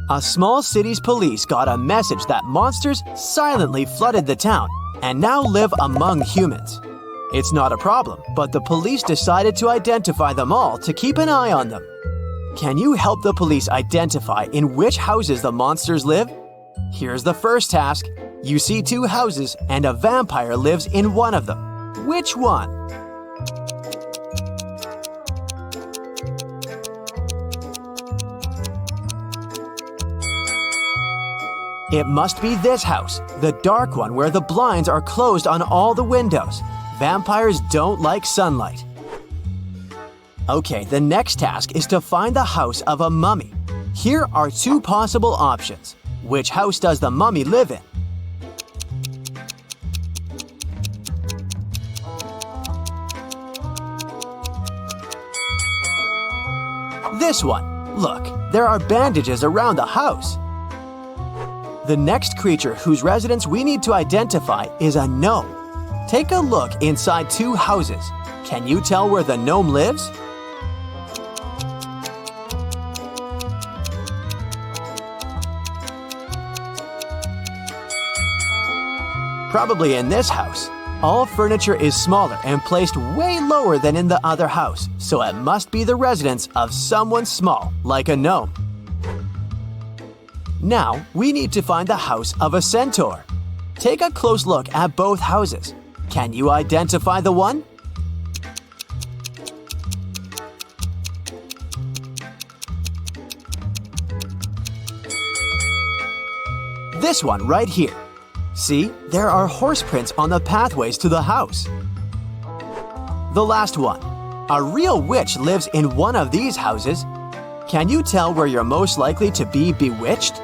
A small city's police got a message that monsters silently flooded the town and now live among humans. It's not a problem, but the police decided to identify them all to keep an eye on them. Can you help the police identify in which houses the monsters live? Here's the first task. You see two houses and a vampire lives in one of them. Which one? It must be this house, the dark one where the blinds are closed on all the windows. Vampires don't like sunlight. Okay, the next task is to find the house of a mummy. Here are two possible options. Which house does the mummy live in? This one. Look, there are bandages around the house. The next creature whose residence we need to identify is a gnome. Take a look inside two houses. Can you tell where the gnome lives? Probably in this house. All furniture is smaller and placed way lower than in the other house, so it must be the residence of someone small, like a gnome. Now, we need to find the house of a centaur. Take a close look at both houses. Can you identify the one? This one right here. See, there are horse prints on the pathways to the house. The last one. A real witch lives in one of these houses. Can you tell where you're most likely to be bewitched?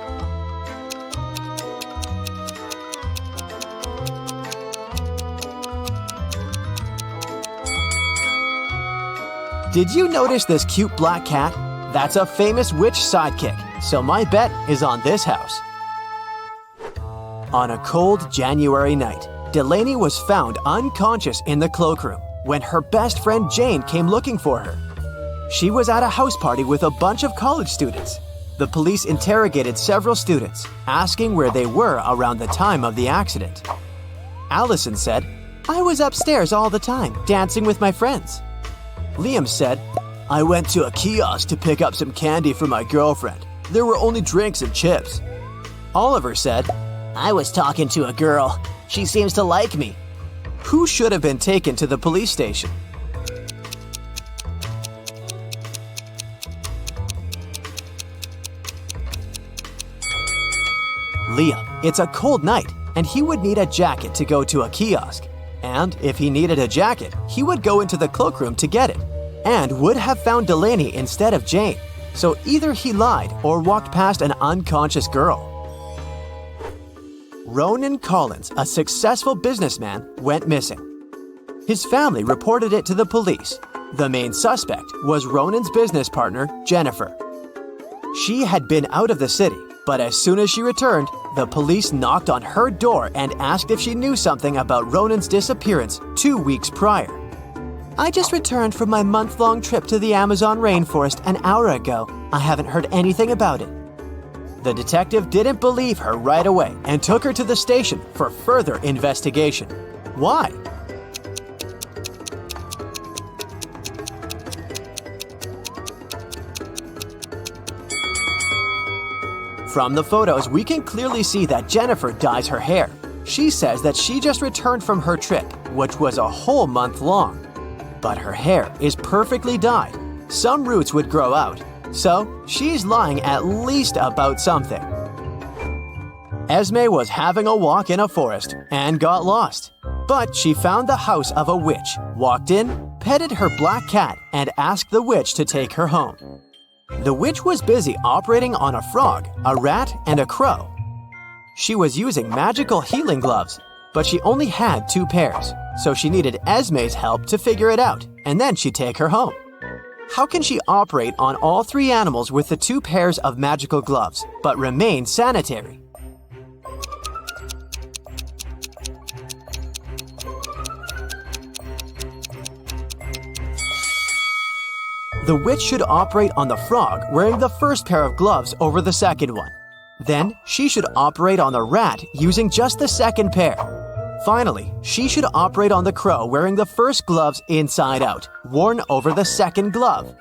Did you notice this cute black cat? That's a famous witch sidekick, so my bet is on this house. On a cold January night, Delaney was found unconscious in the cloakroom when her best friend Jane came looking for her. She was at a house party with a bunch of college students. The police interrogated several students, asking where they were around the time of the accident. Allison said, "I was upstairs all the time, dancing with my friends." Liam said, "I went to a kiosk to pick up some candy for my girlfriend. There were only drinks and chips." Oliver said, "I was talking to a girl. She seems to like me." Who should have been taken to the police station? Liam. It's a cold night, and he would need a jacket to go to a kiosk. And if he needed a jacket, he would go into the cloakroom to get it, and would have found Delaney instead of Jane. So either he lied or walked past an unconscious girl. Ronan Collins, a successful businessman, went missing. His family reported it to the police. The main suspect was Ronan's business partner, Jennifer. She had been out of the city, but as soon as she returned, the police knocked on her door and asked if she knew something about Ronan's disappearance 2 weeks prior. "I just returned from my month-long trip to the Amazon rainforest an hour ago. I haven't heard anything about it." The detective didn't believe her right away and took her to the station for further investigation. Why? From the photos, we can clearly see that Jennifer dyes her hair. She says that she just returned from her trip, which was a whole month long. But her hair is perfectly dyed. Some roots would grow out. So, she's lying at least about something. Esme was having a walk in a forest and got lost. But she found the house of a witch, walked in, petted her black cat, and asked the witch to take her home. The witch was busy operating on a frog, a rat, and a crow. She was using magical healing gloves, but she only had 2 pairs, so she needed Esme's help to figure it out, and then she'd take her home. How can she operate on all 3 animals with the 2 pairs of magical gloves, but remain sanitary? The witch should operate on the frog wearing the first pair of gloves over the second one. Then, she should operate on the rat using just the second pair. Finally, she should operate on the crow wearing the first gloves inside out, worn over the second glove.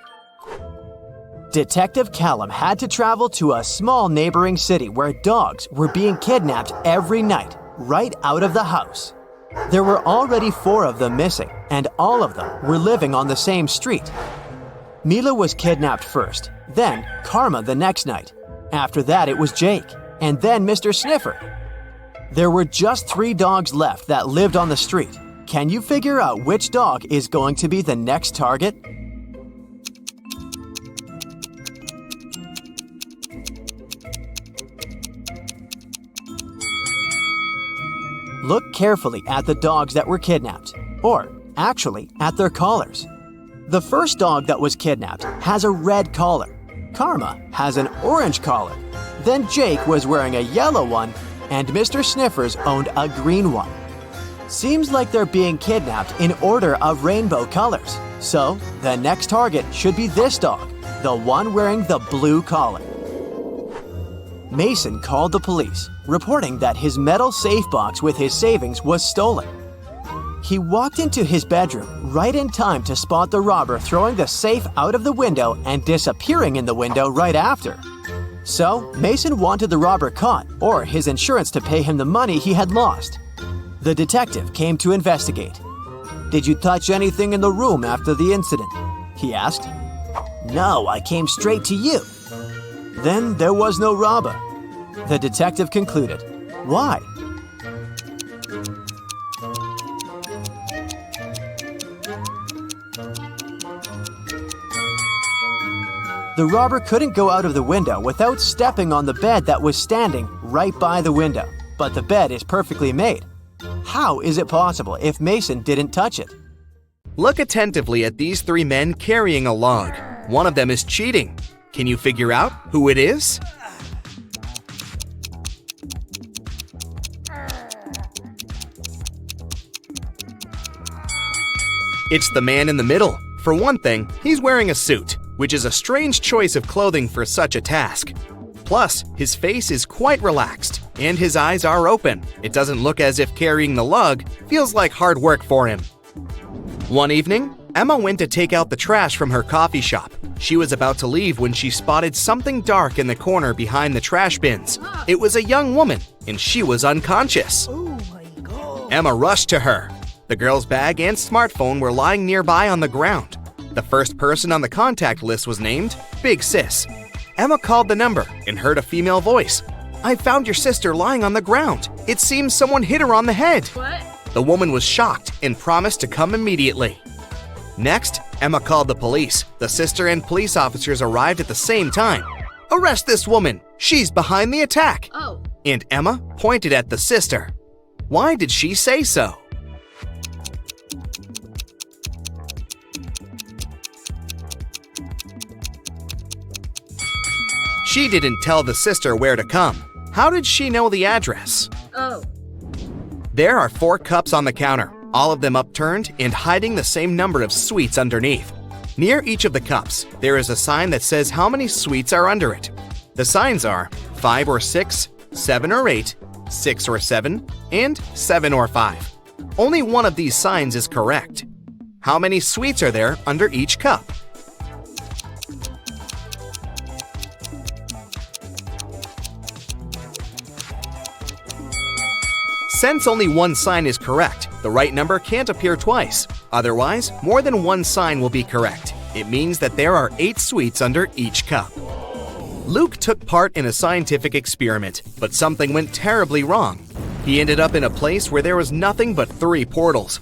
Detective Callum had to travel to a small neighboring city where dogs were being kidnapped every night, right out of the house. There were already 4 of them missing, and all of them were living on the same street. Mila was kidnapped first, then Karma the next night. After that, it was Jake, and then Mr. Sniffer. There were just 3 dogs left that lived on the street. Can you figure out which dog is going to be the next target? Look carefully at the dogs that were kidnapped, or actually at their collars. The first dog that was kidnapped has a red collar. Karma has an orange collar. Then Jake was wearing a yellow one, and Mr. Sniffers owned a green one. Seems like they're being kidnapped in order of rainbow colors. So, the next target should be this dog, the one wearing the blue collar. Mason called the police, reporting that his metal safe box with his savings was stolen. He walked into his bedroom right in time to spot the robber throwing the safe out of the window and disappearing in the window right after. So, Mason wanted the robber caught, or his insurance to pay him the money he had lost. The detective came to investigate. "Did you touch anything in the room after the incident?" he asked. "No, I came straight to you." "Then there was no robber," the detective concluded. "Why?" The robber couldn't go out of the window without stepping on the bed that was standing right by the window, but the bed is perfectly made. How is it possible if Mason didn't touch it? Look attentively at these 3 men carrying a log. One of them is cheating. Can you figure out who it is? It's the man in the middle. For one thing, he's wearing a suit, which is a strange choice of clothing for such a task. Plus, his face is quite relaxed, and his eyes are open. It doesn't look as if carrying the lug feels like hard work for him. One evening, Emma went to take out the trash from her coffee shop. She was about to leave when she spotted something dark in the corner behind the trash bins. It was a young woman, and she was unconscious. Oh my God. Emma rushed to her. The girl's bag and smartphone were lying nearby on the ground. The first person on the contact list was named Big Sis. Emma called the number and heard a female voice. "I found your sister lying on the ground. It seems someone hit her on the head." What? The woman was shocked and promised to come immediately. Next, Emma called the police. The sister and police officers arrived at the same time. "Arrest this woman! She's behind the attack!" Oh. And Emma pointed at the sister. Why did she say so? She didn't tell the sister where to come. How did she know the address? Oh. There are 4 cups on the counter, all of them upturned and hiding the same number of sweets underneath. Near each of the cups, there is a sign that says how many sweets are under it. The signs are 5 or 6, 7 or 8, 6 or 7, and 7 or 5. Only one of these signs is correct. How many sweets are there under each cup? Since only one sign is correct, the right number can't appear twice. Otherwise, more than one sign will be correct. It means that there are 8 sweets under each cup. Luke took part in a scientific experiment, but something went terribly wrong. He ended up in a place where there was nothing but 3 portals.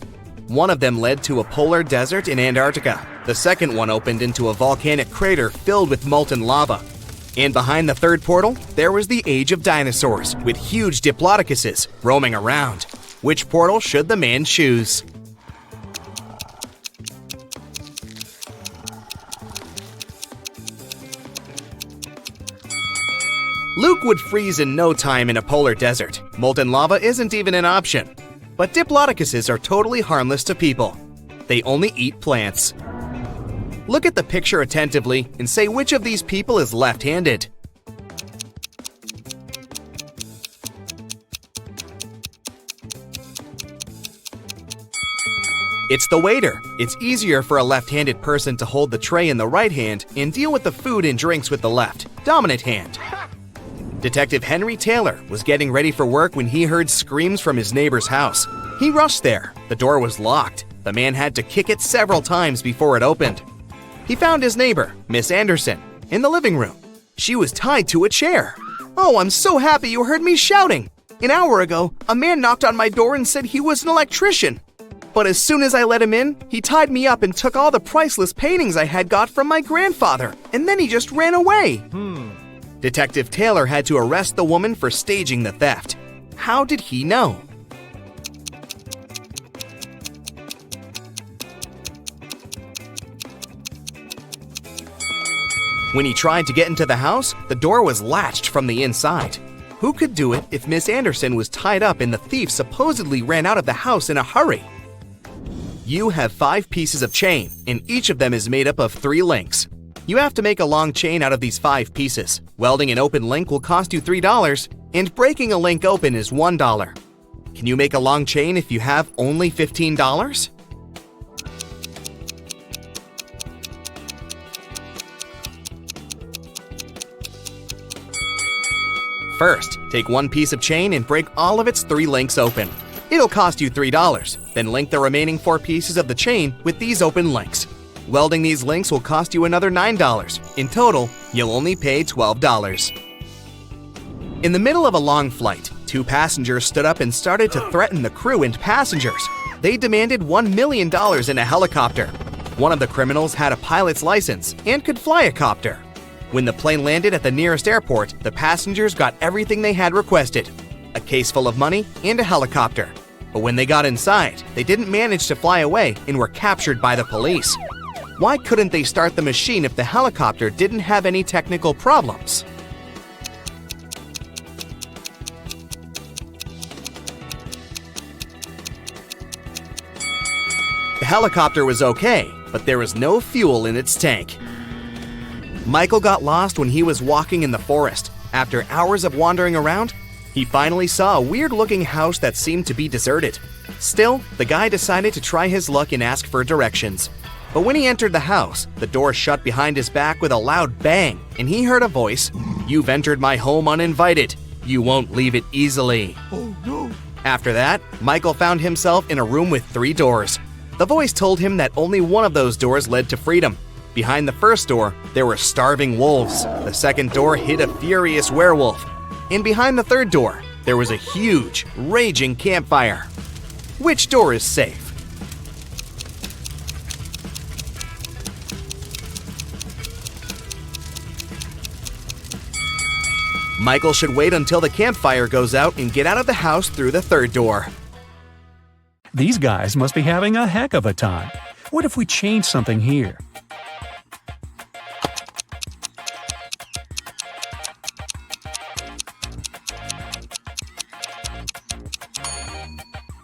One of them led to a polar desert in Antarctica. The second one opened into a volcanic crater filled with molten lava. And behind the third portal, there was the age of dinosaurs, with huge diplodocuses roaming around. Which portal should the man choose? Luke would freeze in no time in a polar desert. Molten lava isn't even an option. But diplodocuses are totally harmless to people. They only eat plants. Look at the picture attentively and say which of these people is left-handed. It's the waiter. It's easier for a left-handed person to hold the tray in the right hand and deal with the food and drinks with the left, dominant hand. Detective Henry Taylor was getting ready for work when he heard screams from his neighbor's house. He rushed there. The door was locked. The man had to kick it several times before it opened. He found his neighbor, Miss Anderson, in the living room. She was tied to a chair. "Oh, I'm so happy you heard me shouting. An hour ago, a man knocked on my door and said he was an electrician. But as soon as I let him in, he tied me up and took all the priceless paintings I had got from my grandfather, and then he just ran away." Detective Taylor had to arrest the woman for staging the theft. How did he know? When he tried to get into the house, the door was latched from the inside. Who could do it if Miss Anderson was tied up and the thief supposedly ran out of the house in a hurry? You have 5 pieces of chain, and each of them is made up of 3 links. You have to make a long chain out of these 5 pieces. Welding an open link will cost you $3, and breaking a link open is $1. Can you make a long chain if you have only $15? First, take 1 piece of chain and break all of its 3 links open. It'll cost you $3. Then link the remaining 4 pieces of the chain with these open links. Welding these links will cost you another $9. In total, you'll only pay $12. In the middle of a long flight, 2 passengers stood up and started to threaten the crew and passengers. They demanded $1 million in a helicopter. One of the criminals had a pilot's license and could fly a copter. When the plane landed at the nearest airport, the passengers got everything they had requested: a case full of money and a helicopter. But when they got inside, they didn't manage to fly away and were captured by the police. Why couldn't they start the machine if the helicopter didn't have any technical problems? The helicopter was okay, but there was no fuel in its tank. Michael got lost when he was walking in the forest. After hours of wandering around, he finally saw a weird-looking house that seemed to be deserted. Still, the guy decided to try his luck and ask for directions. But when he entered the house, the door shut behind his back with a loud bang, and he heard a voice: "You've entered my home uninvited. You won't leave it easily." Oh no. After that, Michael found himself in a room with 3 doors. The voice told him that only one of those doors led to freedom. Behind the first door, there were starving wolves. The second door hid a furious werewolf. And behind the third door, there was a huge, raging campfire. Which door is safe? Michael should wait until the campfire goes out and get out of the house through the third door. These guys must be having a heck of a time. What if we change something here?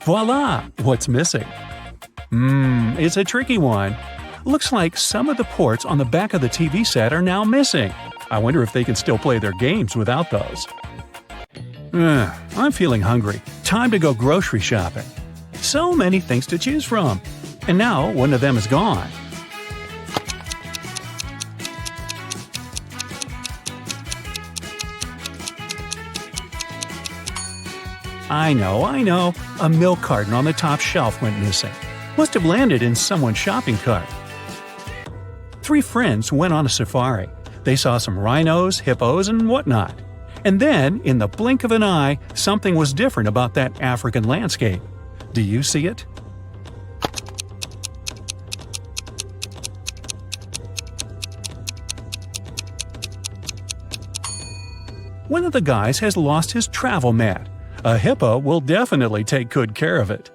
Voila! What's missing? It's a tricky one. Looks like some of the ports on the back of the TV set are now missing. I wonder if they can still play their games without those. I'm feeling hungry. Time to go grocery shopping. So many things to choose from. And now one of them is gone. I know. A milk carton on the top shelf went missing. Must have landed in someone's shopping cart. 3 friends went on a safari. They saw some rhinos, hippos, and whatnot. And then, in the blink of an eye, something was different about that African landscape. Do you see it? One of the guys has lost his travel mat. A hippo will definitely take good care of it.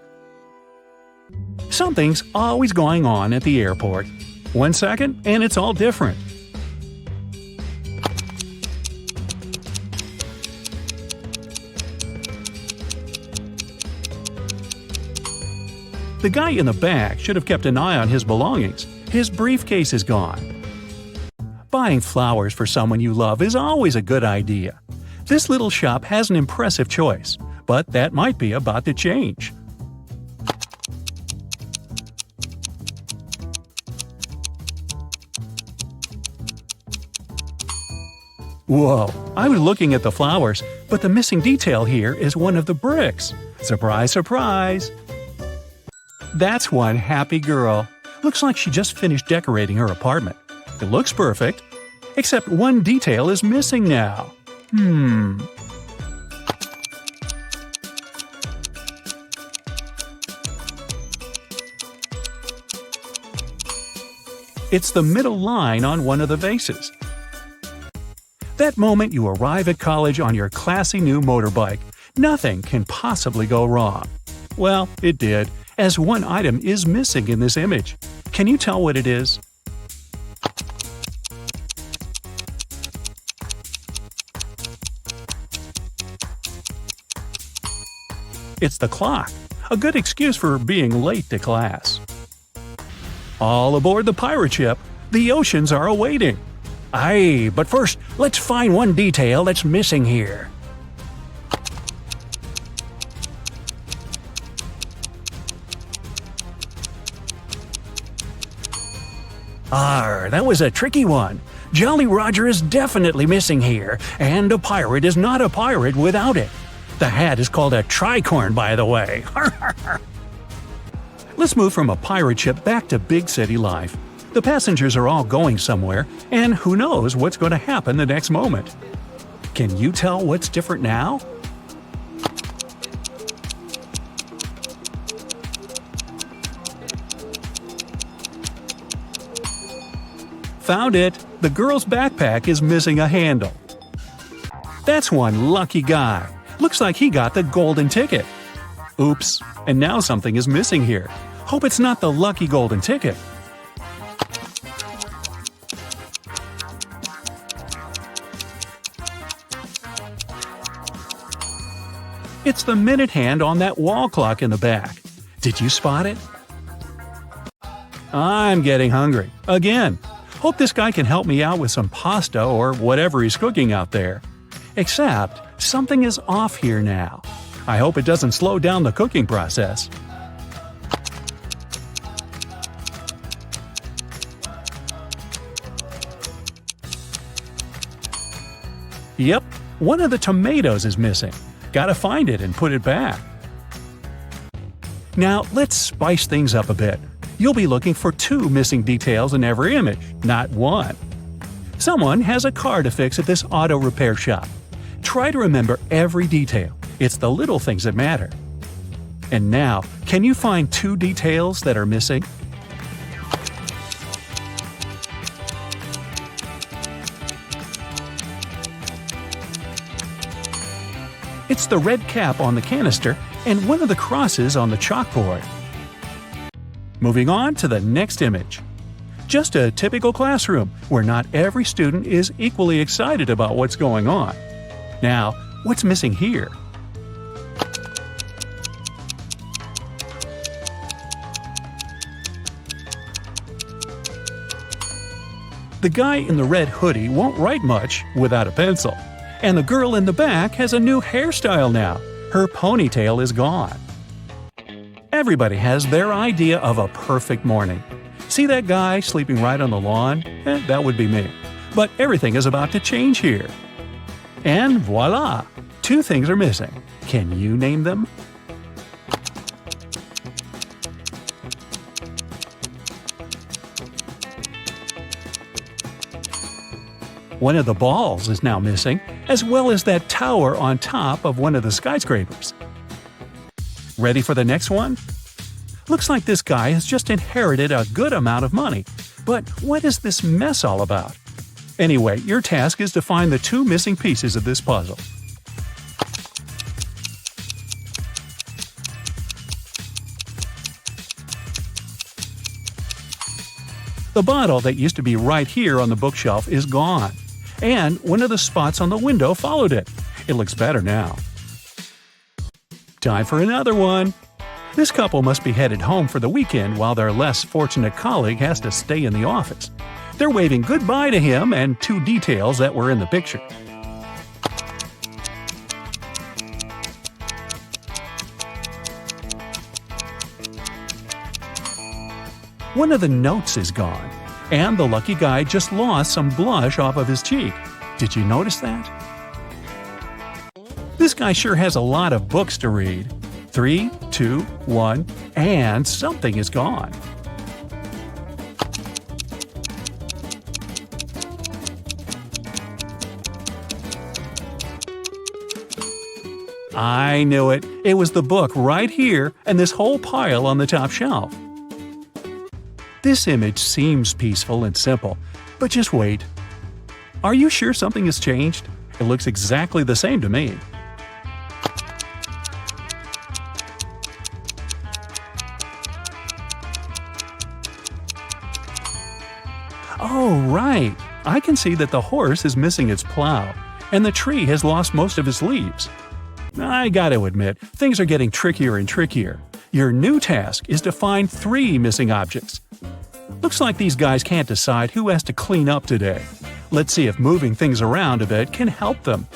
Something's always going on at the airport. 1 second, and it's all different. The guy in the back should have kept an eye on his belongings. His briefcase is gone. Buying flowers for someone you love is always a good idea. This little shop has an impressive choice, but that might be about to change. Whoa, I was looking at the flowers, but the missing detail here is one of the bricks. Surprise, surprise! That's one happy girl. Looks like she just finished decorating her apartment. It looks perfect, except one detail is missing now. It's the middle line on one of the vases. That moment you arrive at college on your classy new motorbike, nothing can possibly go wrong. Well, it did, as one item is missing in this image. Can you tell what it is? It's the clock, a good excuse for being late to class. All aboard the pirate ship, the oceans are awaiting. Aye, but first, let's find one detail that's missing here. That was a tricky one. Jolly Roger is definitely missing here, and a pirate is not a pirate without it. The hat is called a tricorn, by the way. Let's move from a pirate ship back to big city life. The passengers are all going somewhere, and who knows what's going to happen the next moment. Can you tell what's different now? Found it! The girl's backpack is missing a handle. That's one lucky guy. Looks like he got the golden ticket. Oops, and now something is missing here. Hope it's not the lucky golden ticket. It's the minute hand on that wall clock in the back. Did you spot it? I'm getting hungry. Again. Hope this guy can help me out with some pasta or whatever he's cooking out there. Except, something is off here now. I hope it doesn't slow down the cooking process. Yep, one of the tomatoes is missing. Gotta find it and put it back. Now, let's spice things up a bit. You'll be looking for 2 missing details in every image, not one. Someone has a car to fix at this auto repair shop. Try to remember every detail. It's the little things that matter. And now, can you find 2 details that are missing? It's the red cap on the canister and one of the crosses on the chalkboard. Moving on to the next image. Just a typical classroom where not every student is equally excited about what's going on. Now, what's missing here? The guy in the red hoodie won't write much without a pencil. And the girl in the back has a new hairstyle now. Her ponytail is gone. Everybody has their idea of a perfect morning. See that guy sleeping right on the lawn? That would be me. But everything is about to change here. And voila! 2 things are missing. Can you name them? One of the balls is now missing, as well as that tower on top of one of the skyscrapers. Ready for the next one? Looks like this guy has just inherited a good amount of money. But what is this mess all about? Anyway, your task is to find the 2 missing pieces of this puzzle. The bottle that used to be right here on the bookshelf is gone. And one of the spots on the window followed it. It looks better now. Time for another one. This couple must be headed home for the weekend while their less fortunate colleague has to stay in the office. They're waving goodbye to him and two details that were in the picture. One of the notes is gone, and the lucky guy just lost some blush off of his cheek. Did you notice that? This guy sure has a lot of books to read. 3, 2, 1, and something is gone. I knew it. It was the book right here and this whole pile on the top shelf. This image seems peaceful and simple, but just wait. Are you sure something has changed? It looks exactly the same to me. Oh, right. I can see that the horse is missing its plow, and the tree has lost most of its leaves. I gotta admit, things are getting trickier and trickier. Your new task is to find 3 missing objects. Looks like these guys can't decide who has to clean up today. Let's see if moving things around a bit can help them.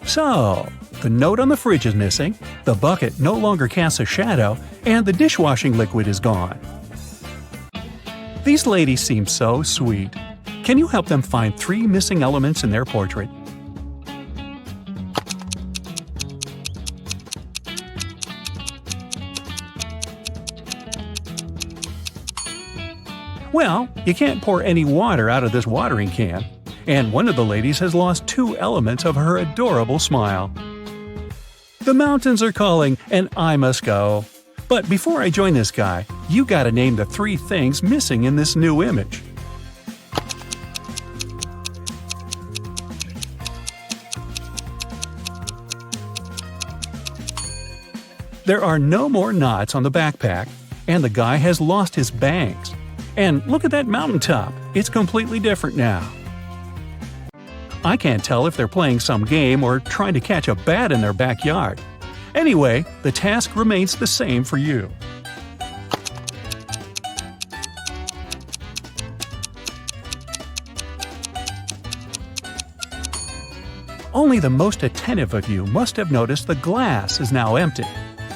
So, the note on the fridge is missing, the bucket no longer casts a shadow, and the dishwashing liquid is gone. These ladies seem so sweet. Can you help them find 3 missing elements in their portrait? Well, you can't pour any water out of this watering can, and one of the ladies has lost 2 elements of her adorable smile. The mountains are calling, and I must go. But before I join this guy, you gotta name the 3 things missing in this new image. There are no more knots on the backpack, and the guy has lost his bangs. And look at that mountaintop, it's completely different now. I can't tell if they're playing some game or trying to catch a bat in their backyard. Anyway, the task remains the same for you. Only the most attentive of you must have noticed the glass is now empty.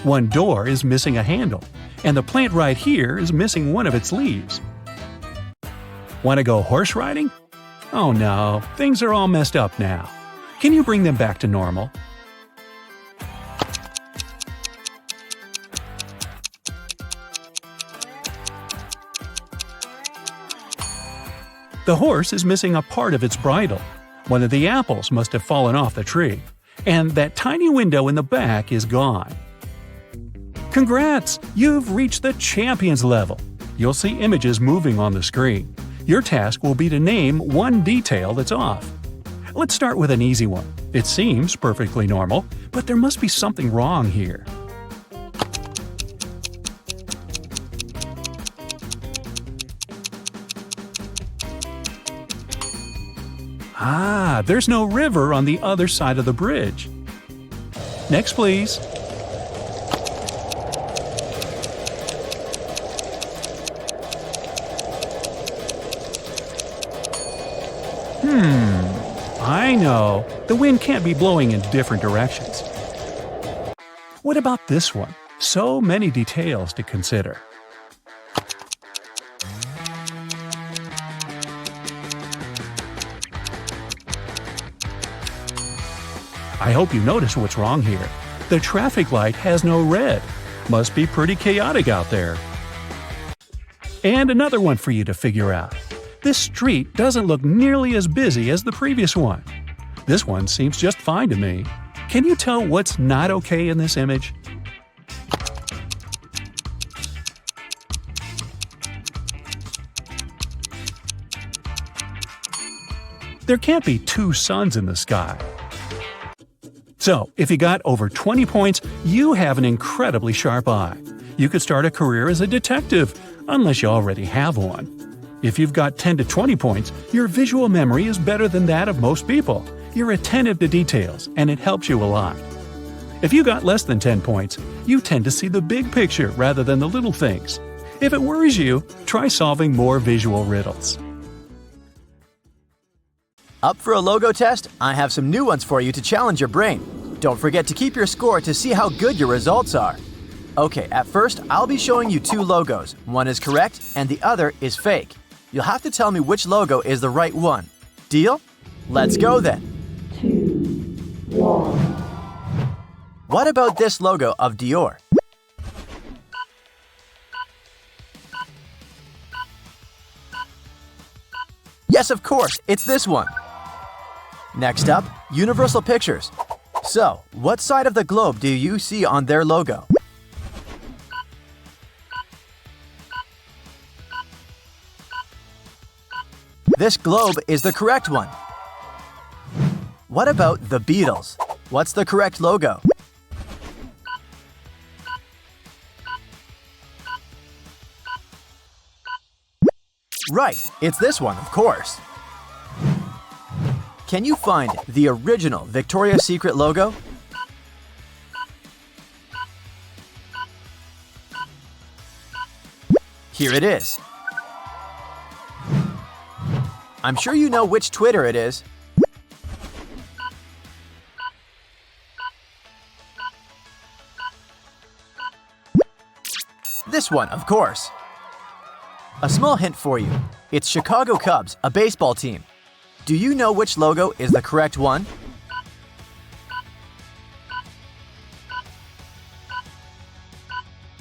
One door is missing a handle, and the plant right here is missing one of its leaves. Want to go horse riding? Oh no, things are all messed up now. Can you bring them back to normal? The horse is missing a part of its bridle. One of the apples must have fallen off the tree, and that tiny window in the back is gone. Congrats! You've reached the champions level. You'll see images moving on the screen. Your task will be to name one detail that's off. Let's start with an easy one. It seems perfectly normal, but there must be something wrong here. There's no river on the other side of the bridge. Next, please. I know. The wind can't be blowing in different directions. What about this one? So many details to consider. I hope you notice what's wrong here. The traffic light has no red. Must be pretty chaotic out there. And another one for you to figure out. This street doesn't look nearly as busy as the previous one. This one seems just fine to me. Can you tell what's not okay in this image? There can't be 2 suns in the sky. So, if you got over 20 points, you have an incredibly sharp eye. You could start a career as a detective, unless you already have one. If you've got 10 to 20 points, your visual memory is better than that of most people. You're attentive to details, and it helps you a lot. If you got less than 10 points, you tend to see the big picture rather than the little things. If it worries you, try solving more visual riddles. Up for a logo test? I have some new ones for you to challenge your brain. Don't forget to keep your score to see how good your results are. Okay, at first, I'll be showing you two logos. One is correct and the other is fake. You'll have to tell me which logo is the right one. Deal? Let's go then. 2, 1. What about this logo of Dior? Yes, of course, it's this one. Next up, Universal Pictures. So, what side of the globe do you see on their logo? This globe is the correct one. What about the Beatles? What's the correct logo? Right, it's this one, of course. Can you find the original Victoria's Secret logo? Here it is. I'm sure you know which Twitter it is. This one, of course. A small hint for you. It's Chicago Cubs, a baseball team. Do you know which logo is the correct one?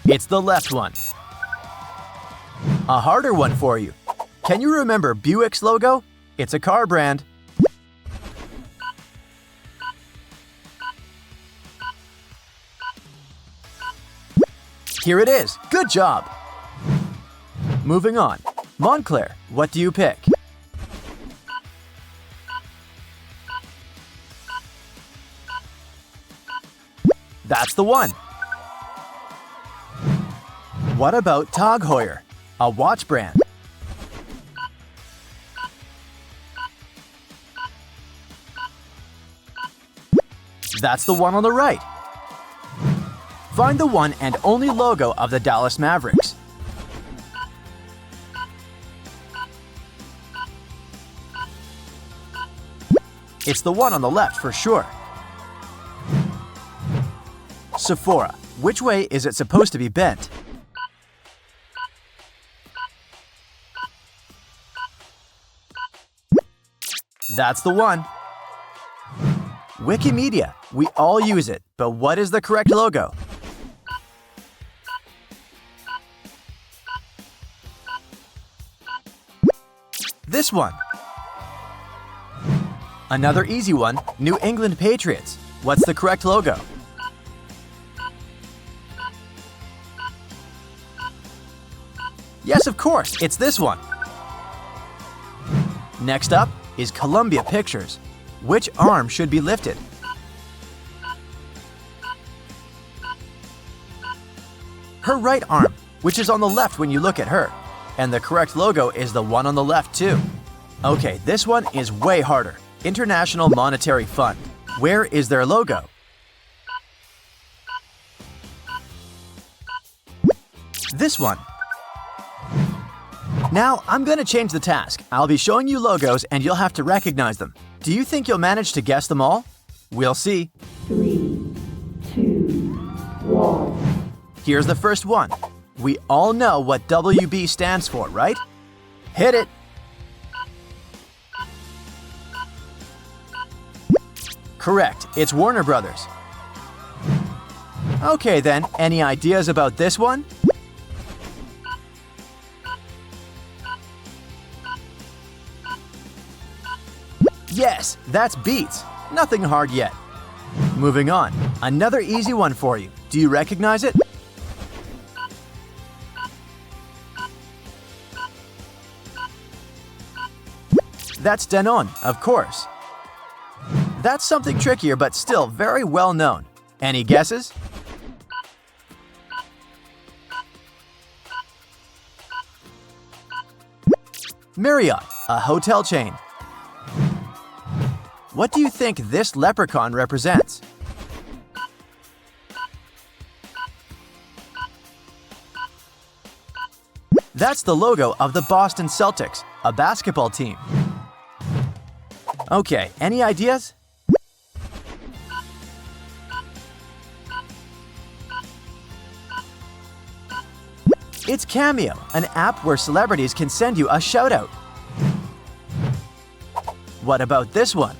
It's the left one. A harder one for you. Can you remember Buick's logo? It's a car brand. Here it is. Good job. Moving on. Montclair, what do you pick? That's the one. What about Tag Heuer, a watch brand? That's the one on the right. Find the one and only logo of the Dallas Mavericks. It's the one on the left for sure. Sephora, which way is it supposed to be bent? That's the one. Wikimedia, we all use it, but what is the correct logo? This one. Another easy one, New England Patriots. What's the correct logo? Yes, of course, it's this one. Next up is Columbia Pictures. Which arm should be lifted? Her right arm, which is on the left when you look at her. And the correct logo is the one on the left too. Okay, this one is way harder. International Monetary Fund. Where is their logo? This one. Now, I'm going to change the task. I'll be showing you logos and you'll have to recognize them. Do you think you'll manage to guess them all? We'll see. 3, 2, 1. Here's the first one. We all know what WB stands for, right? Hit it! Correct, it's Warner Brothers. Okay then, any ideas about this one? Yes, that's Beats. Nothing hard yet. Moving on, another easy one for you. Do you recognize it? That's Danone, of course. That's something trickier but still very well known. Any guesses? Marriott, a hotel chain. What do you think this leprechaun represents? That's the logo of the Boston Celtics, a basketball team. Okay, any ideas? It's Cameo, an app where celebrities can send you a shout-out. What about this one?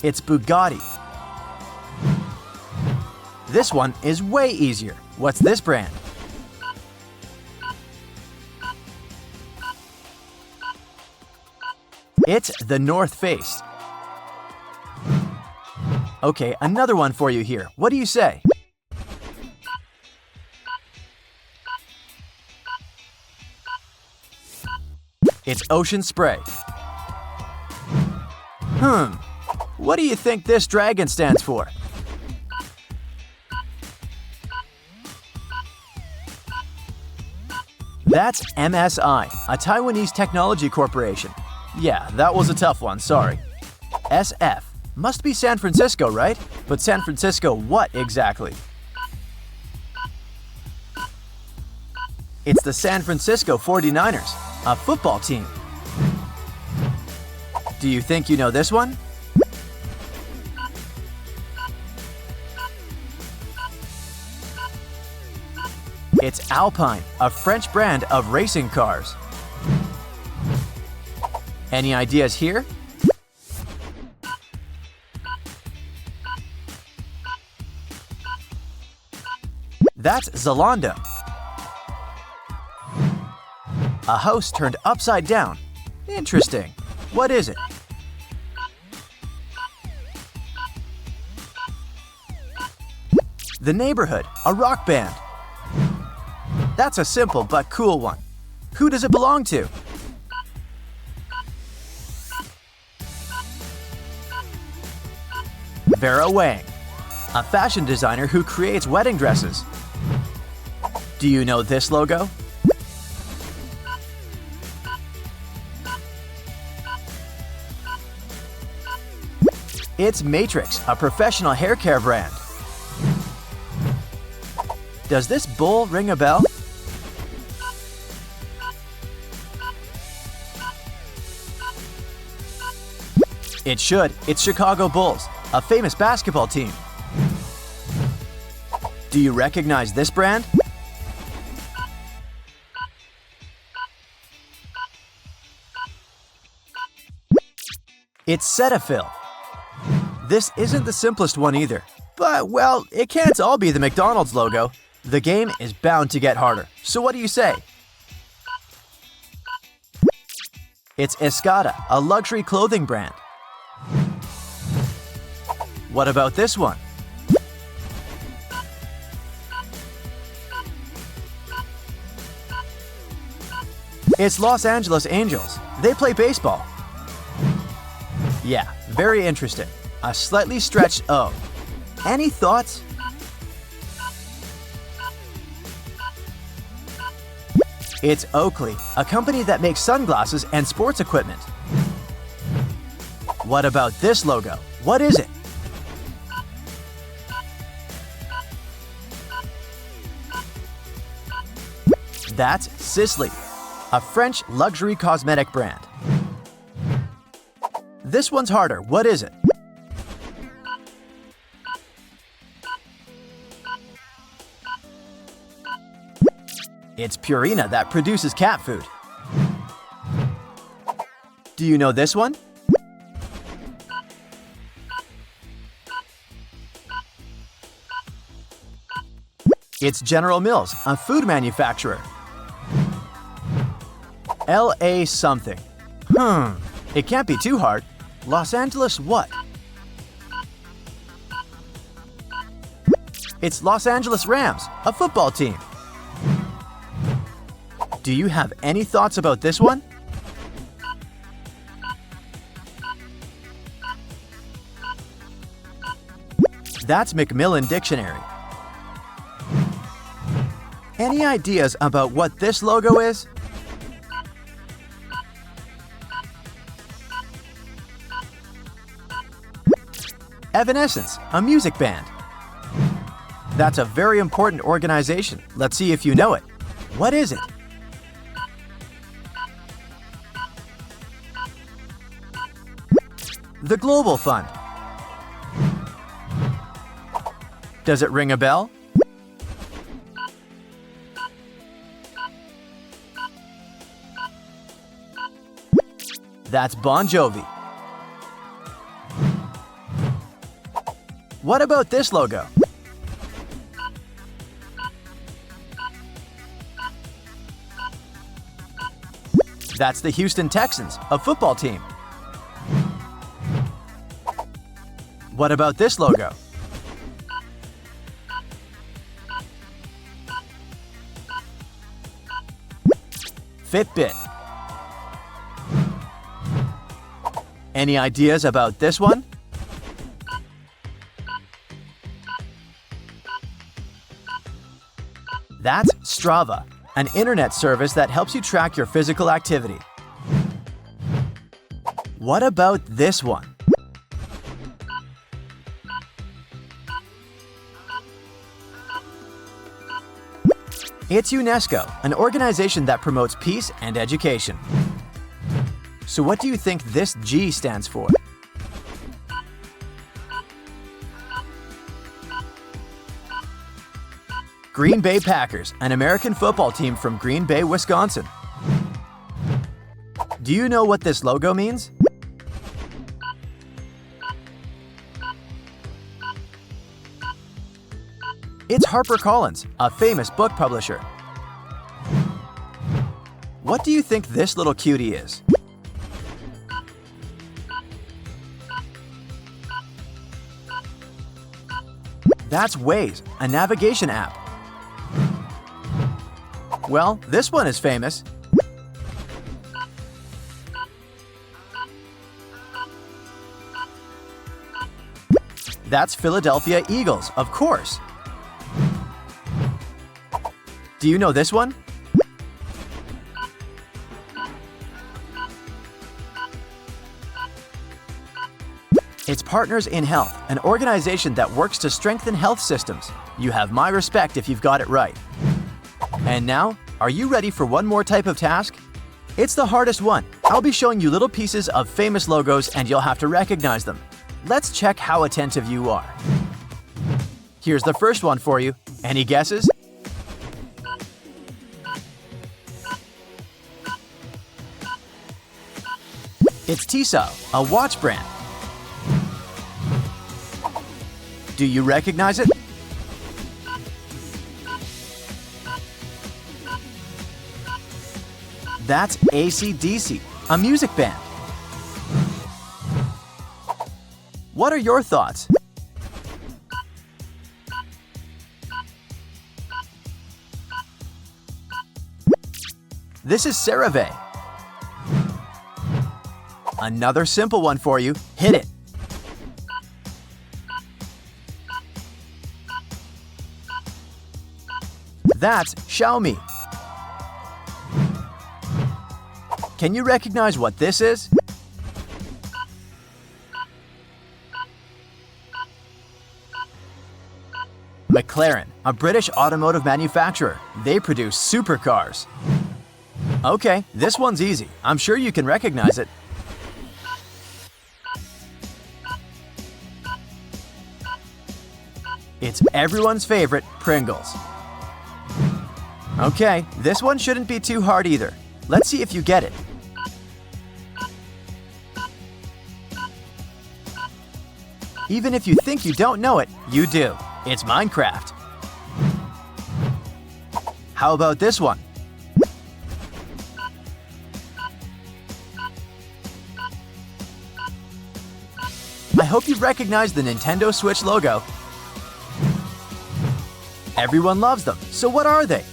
It's Bugatti. This one is way easier. What's this brand? It's the North Face. Okay, another one for you here. What do you say? It's Ocean Spray. What do you think this dragon stands for? That's MSI, a Taiwanese technology corporation. Yeah, that was a tough one, sorry. SF. Must be San Francisco, right? But San Francisco what exactly? It's the San Francisco 49ers, a football team. Do you think you know this one? It's Alpine, a French brand of racing cars. Any ideas here? That's Zalando. A house turned upside down. Interesting. What is it? The Neighborhood, a rock band. That's a simple but cool one. Who does it belong to? Vera Wang, a fashion designer who creates wedding dresses. Do you know this logo? It's Matrix, a professional hair care brand. Does this bull ring a bell? It should. It's Chicago Bulls, a famous basketball team. Do you recognize this brand? It's Cetaphil. This isn't the simplest one either, but well, it can't all be the McDonald's logo. The game is bound to get harder, so what do you say? It's Escada, a luxury clothing brand. What about this one? It's Los Angeles Angels. They play baseball. Yeah, very interesting. A slightly stretched O. Any thoughts? It's Oakley, a company that makes sunglasses and sports equipment. What about this logo? What is it? That's Sisley, a French luxury cosmetic brand. This one's harder. What is it? It's Purina that produces cat food. Do you know this one? It's General Mills, a food manufacturer. LA something. It can't be too hard. Los Angeles what? It's Los Angeles Rams, a football team. Do you have any thoughts about this one? That's Macmillan Dictionary. Any ideas about what this logo is? Evanescence, a music band. That's a very important organization. Let's see if you know it. What is it? The Global Fund. Does it ring a bell? That's Bon Jovi. What about this logo? That's the Houston Texans, a football team. What about this logo? Fitbit. Any ideas about this one? That's Strava, an internet service that helps you track your physical activity. What about this one? It's UNESCO, an organization that promotes peace and education. So what do you think this G stands for? Green Bay Packers, an American football team from Green Bay, Wisconsin. Do you know what this logo means? It's HarperCollins, a famous book publisher. What do you think this little cutie is? That's Waze, a navigation app. Well, this one is famous. That's Philadelphia Eagles, of course. Do you know this one? It's Partners in Health, an organization that works to strengthen health systems. You have my respect if you've got it right. And now, are you ready for one more type of task? It's the hardest one. I'll be showing you little pieces of famous logos and you'll have to recognize them. Let's check how attentive you are. Here's the first one for you. Any guesses? It's Tissot, a watch brand. Do you recognize it? That's AC/DC, a music band. What are your thoughts? This is CeraVe. Another simple one for you. Hit it. That's Xiaomi. Can you recognize what this is? McLaren, a British automotive manufacturer. They produce supercars. Okay, this one's easy. I'm sure you can recognize it. It's everyone's favorite, Pringles. Okay, this one shouldn't be too hard either. Let's see if you get it. Even if you think you don't know it, you do. It's Minecraft. How about this one? I hope you've recognized the Nintendo Switch logo. Everyone loves them, so what are they?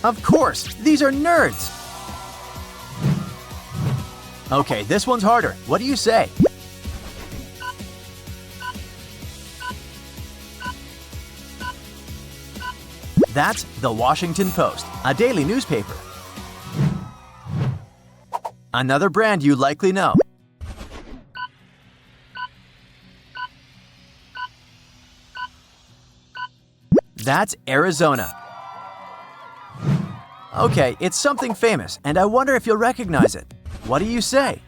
Of course, these are nerds. Okay, this one's harder. What do you say? That's the Washington Post, a daily newspaper. Another brand you likely know. That's Arizona. Okay, it's something famous, and I wonder if you'll recognize it. What do you say?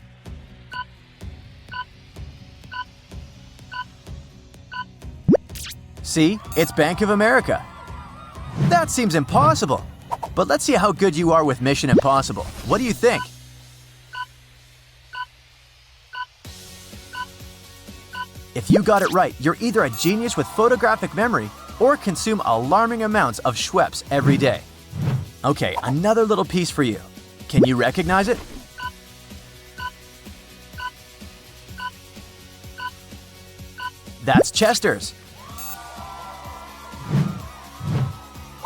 See, it's Bank of America. That seems impossible. But let's see how good you are with Mission Impossible. What do you think? If you got it right, you're either a genius with photographic memory or consume alarming amounts of Schweppes every day. Okay, another little piece for you. Can you recognize it? That's Chester's.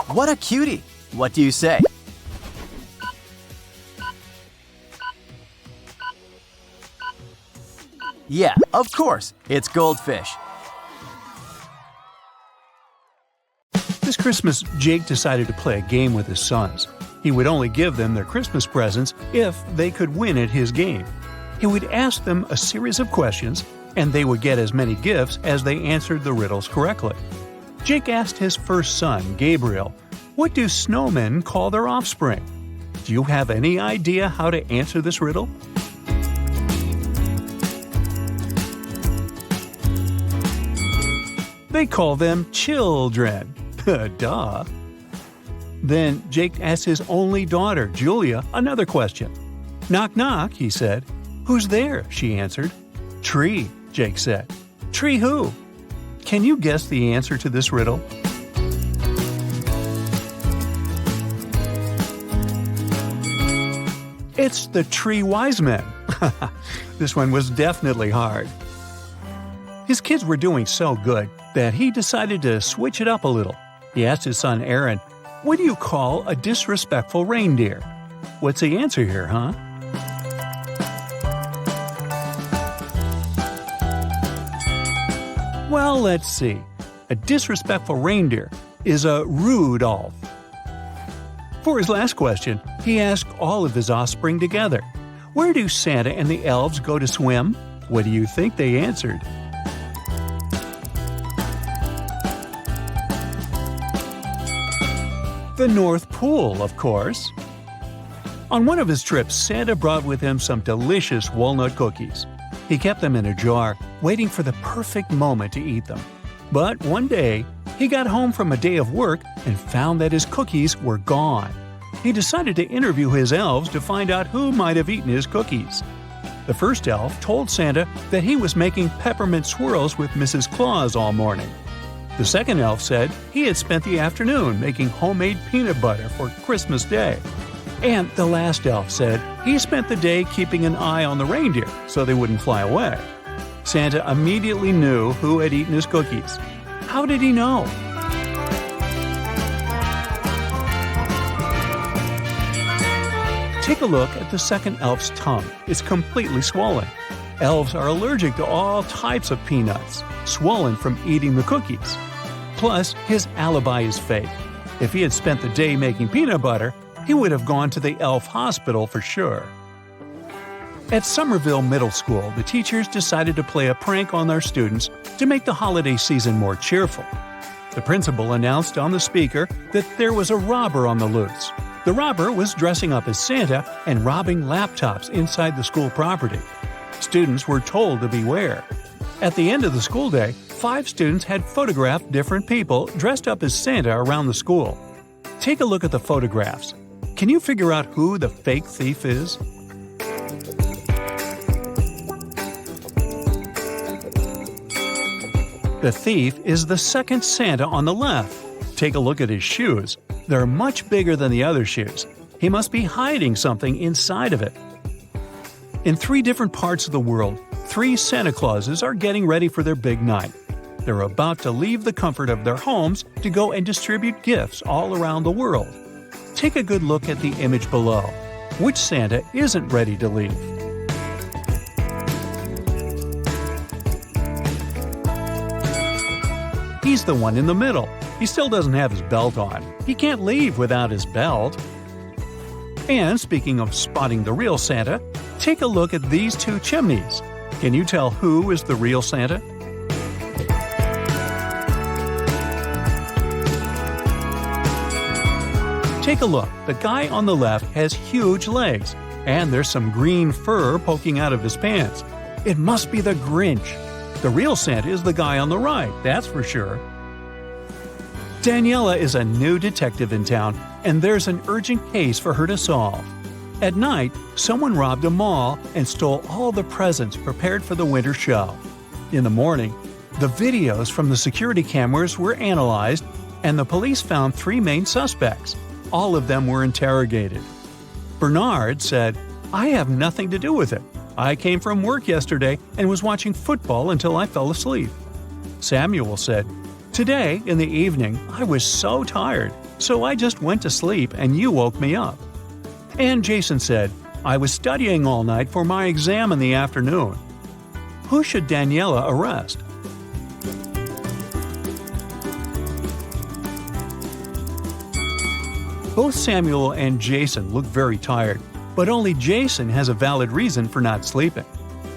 What a cutie! What do you say? Yeah, of course, it's Goldfish. This Christmas, Jake decided to play a game with his sons. He would only give them their Christmas presents if they could win at his game. He would ask them a series of questions, and they would get as many gifts as they answered the riddles correctly. Jake asked his first son, Gabriel, what do snowmen call their offspring? Do you have any idea how to answer this riddle? They call them children. Duh. Then Jake asked his only daughter, Julia, another question. Knock, knock, he said. Who's there? She answered. Tree, Jake said. Tree who? Can you guess the answer to this riddle? It's the Three Wise Men. This one was definitely hard. His kids were doing so good that he decided to switch it up a little. He asked his son Aaron, what do you call a disrespectful reindeer? What's the answer here, huh? Well, let's see. A disrespectful reindeer is a Rudolph. For his last question, he asked all of his offspring together, where do Santa and the elves go to swim? What do you think they answered? The North Pole, of course. On one of his trips, Santa brought with him some delicious walnut cookies. He kept them in a jar, waiting for the perfect moment to eat them. But one day, he got home from a day of work and found that his cookies were gone. He decided to interview his elves to find out who might have eaten his cookies. The first elf told Santa that he was making peppermint swirls with Mrs. Claus all morning. The second elf said he had spent the afternoon making homemade peanut butter for Christmas Day. And the last elf said he spent the day keeping an eye on the reindeer so they wouldn't fly away. Santa immediately knew who had eaten his cookies. How did he know? Take a look at the second elf's tongue. It's completely swollen. Elves are allergic to all types of peanuts, swollen from eating the cookies. Plus, his alibi is fake. If he had spent the day making peanut butter, he would have gone to the elf hospital for sure. At Somerville Middle School, the teachers decided to play a prank on their students to make the holiday season more cheerful. The principal announced on the speaker that there was a robber on the loose. The robber was dressing up as Santa and robbing laptops inside the school property. Students were told to beware. At the end of the school day, 5 students had photographed different people dressed up as Santa around the school. Take a look at the photographs. Can you figure out who the fake thief is? The thief is the second Santa on the left. Take a look at his shoes. They're much bigger than the other shoes. He must be hiding something inside of it. In 3 different parts of the world, 3 Santa Clauses are getting ready for their big night. They're about to leave the comfort of their homes to go and distribute gifts all around the world. Take a good look at the image below. Which Santa isn't ready to leave? He's the one in the middle. He still doesn't have his belt on. He can't leave without his belt. And speaking of spotting the real Santa, take a look at these two chimneys. Can you tell who is the real Santa? Take a look. The guy on the left has huge legs, and there's some green fur poking out of his pants. It must be the Grinch. The real Santa is the guy on the right, that's for sure. Daniela is a new detective in town, and there's an urgent case for her to solve. At night, someone robbed a mall and stole all the presents prepared for the winter show. In the morning, the videos from the security cameras were analyzed, and the police found 3 main suspects. All of them were interrogated. Bernard said, "I have nothing to do with it. I came from work yesterday and was watching football until I fell asleep." Samuel said, "Today, in the evening, I was so tired, so I just went to sleep and you woke me up." And Jason said, "I was studying all night for my exam in the afternoon." Who should Daniela arrest? Both Samuel and Jason look very tired, but only Jason has a valid reason for not sleeping.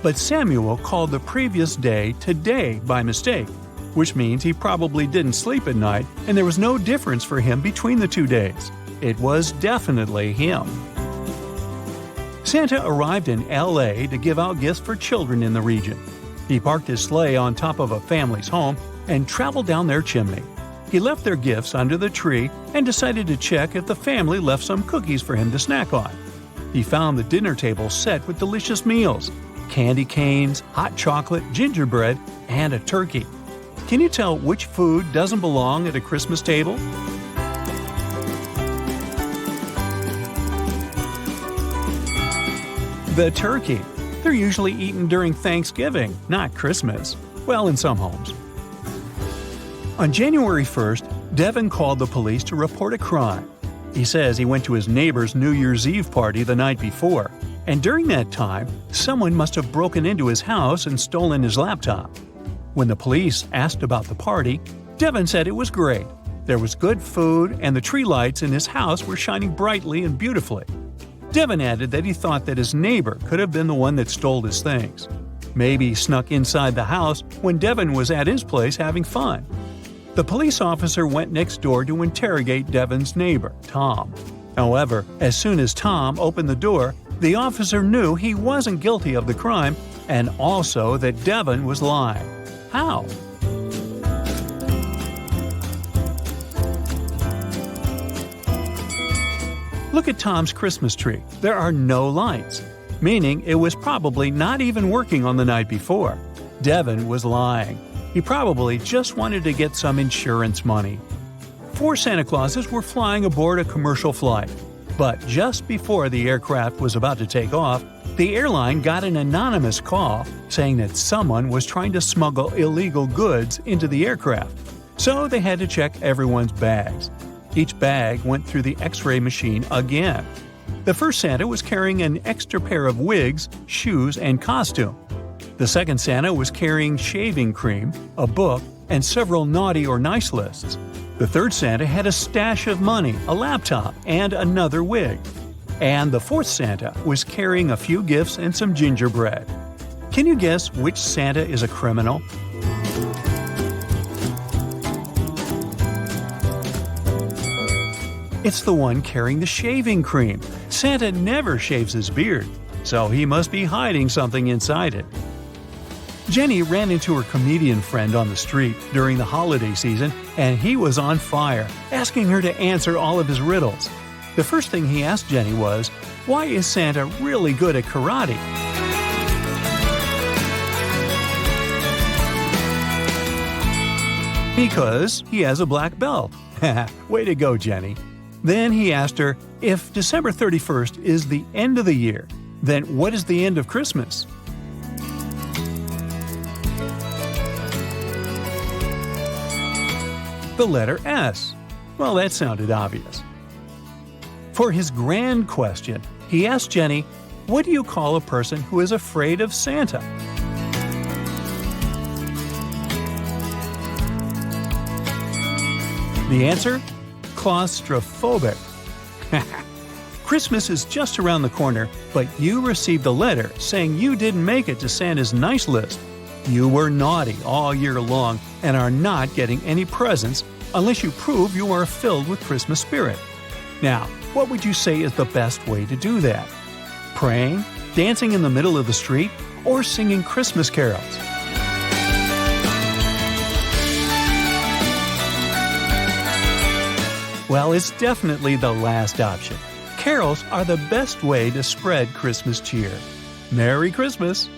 But Samuel called the previous day today by mistake, which means he probably didn't sleep at night and there was no difference for him between the 2 days. It was definitely him. Santa arrived in LA to give out gifts for children in the region. He parked his sleigh on top of a family's home and traveled down their chimney. He left their gifts under the tree and decided to check if the family left some cookies for him to snack on. He found the dinner table set with delicious meals: candy canes, hot chocolate, gingerbread, and a turkey. Can you tell which food doesn't belong at a Christmas table? The turkey. They're usually eaten during Thanksgiving, not Christmas. Well, in some homes. On January 1st, Devin called the police to report a crime. He says he went to his neighbor's New Year's Eve party the night before, and during that time, someone must have broken into his house and stolen his laptop. When the police asked about the party, Devin said it was great. There was good food, and the tree lights in his house were shining brightly and beautifully. Devin added that he thought that his neighbor could have been the one that stole his things. Maybe he snuck inside the house when Devin was at his place having fun. The police officer went next door to interrogate Devin's neighbor, Tom. However, as soon as Tom opened the door, the officer knew he wasn't guilty of the crime and also that Devin was lying. How? Look at Tom's Christmas tree. There are no lights, meaning it was probably not even working on the night before. Devin was lying. He probably just wanted to get some insurance money. 4 Santa Clauses were flying aboard a commercial flight. But just before the aircraft was about to take off, the airline got an anonymous call saying that someone was trying to smuggle illegal goods into the aircraft. So they had to check everyone's bags. Each bag went through the X-ray machine again. The first Santa was carrying an extra pair of wigs, shoes, and costume. The second Santa was carrying shaving cream, a book, and several naughty or nice lists. The third Santa had a stash of money, a laptop, and another wig. And the fourth Santa was carrying a few gifts and some gingerbread. Can you guess which Santa is a criminal? It's the one carrying the shaving cream. Santa never shaves his beard, so he must be hiding something inside it. Jenny ran into her comedian friend on the street during the holiday season, and he was on fire, asking her to answer all of his riddles. The first thing he asked Jenny was, "Why is Santa really good at karate?" Because he has a black belt. Way to go, Jenny. Then he asked her, if December 31st is the end of the year, then what is the end of Christmas? The letter S. Well, that sounded obvious. For his grand question, he asked Jenny, what do you call a person who is afraid of Santa? The answer? Claustrophobic. Christmas is just around the corner, but you received a letter saying you didn't make it to Santa's nice list. You were naughty all year long and are not getting any presents unless you prove you are filled with Christmas spirit. Now, what would you say is the best way to do that? Praying, dancing in the middle of the street, or singing Christmas carols? Well, it's definitely the last option. Carols are the best way to spread Christmas cheer. Merry Christmas!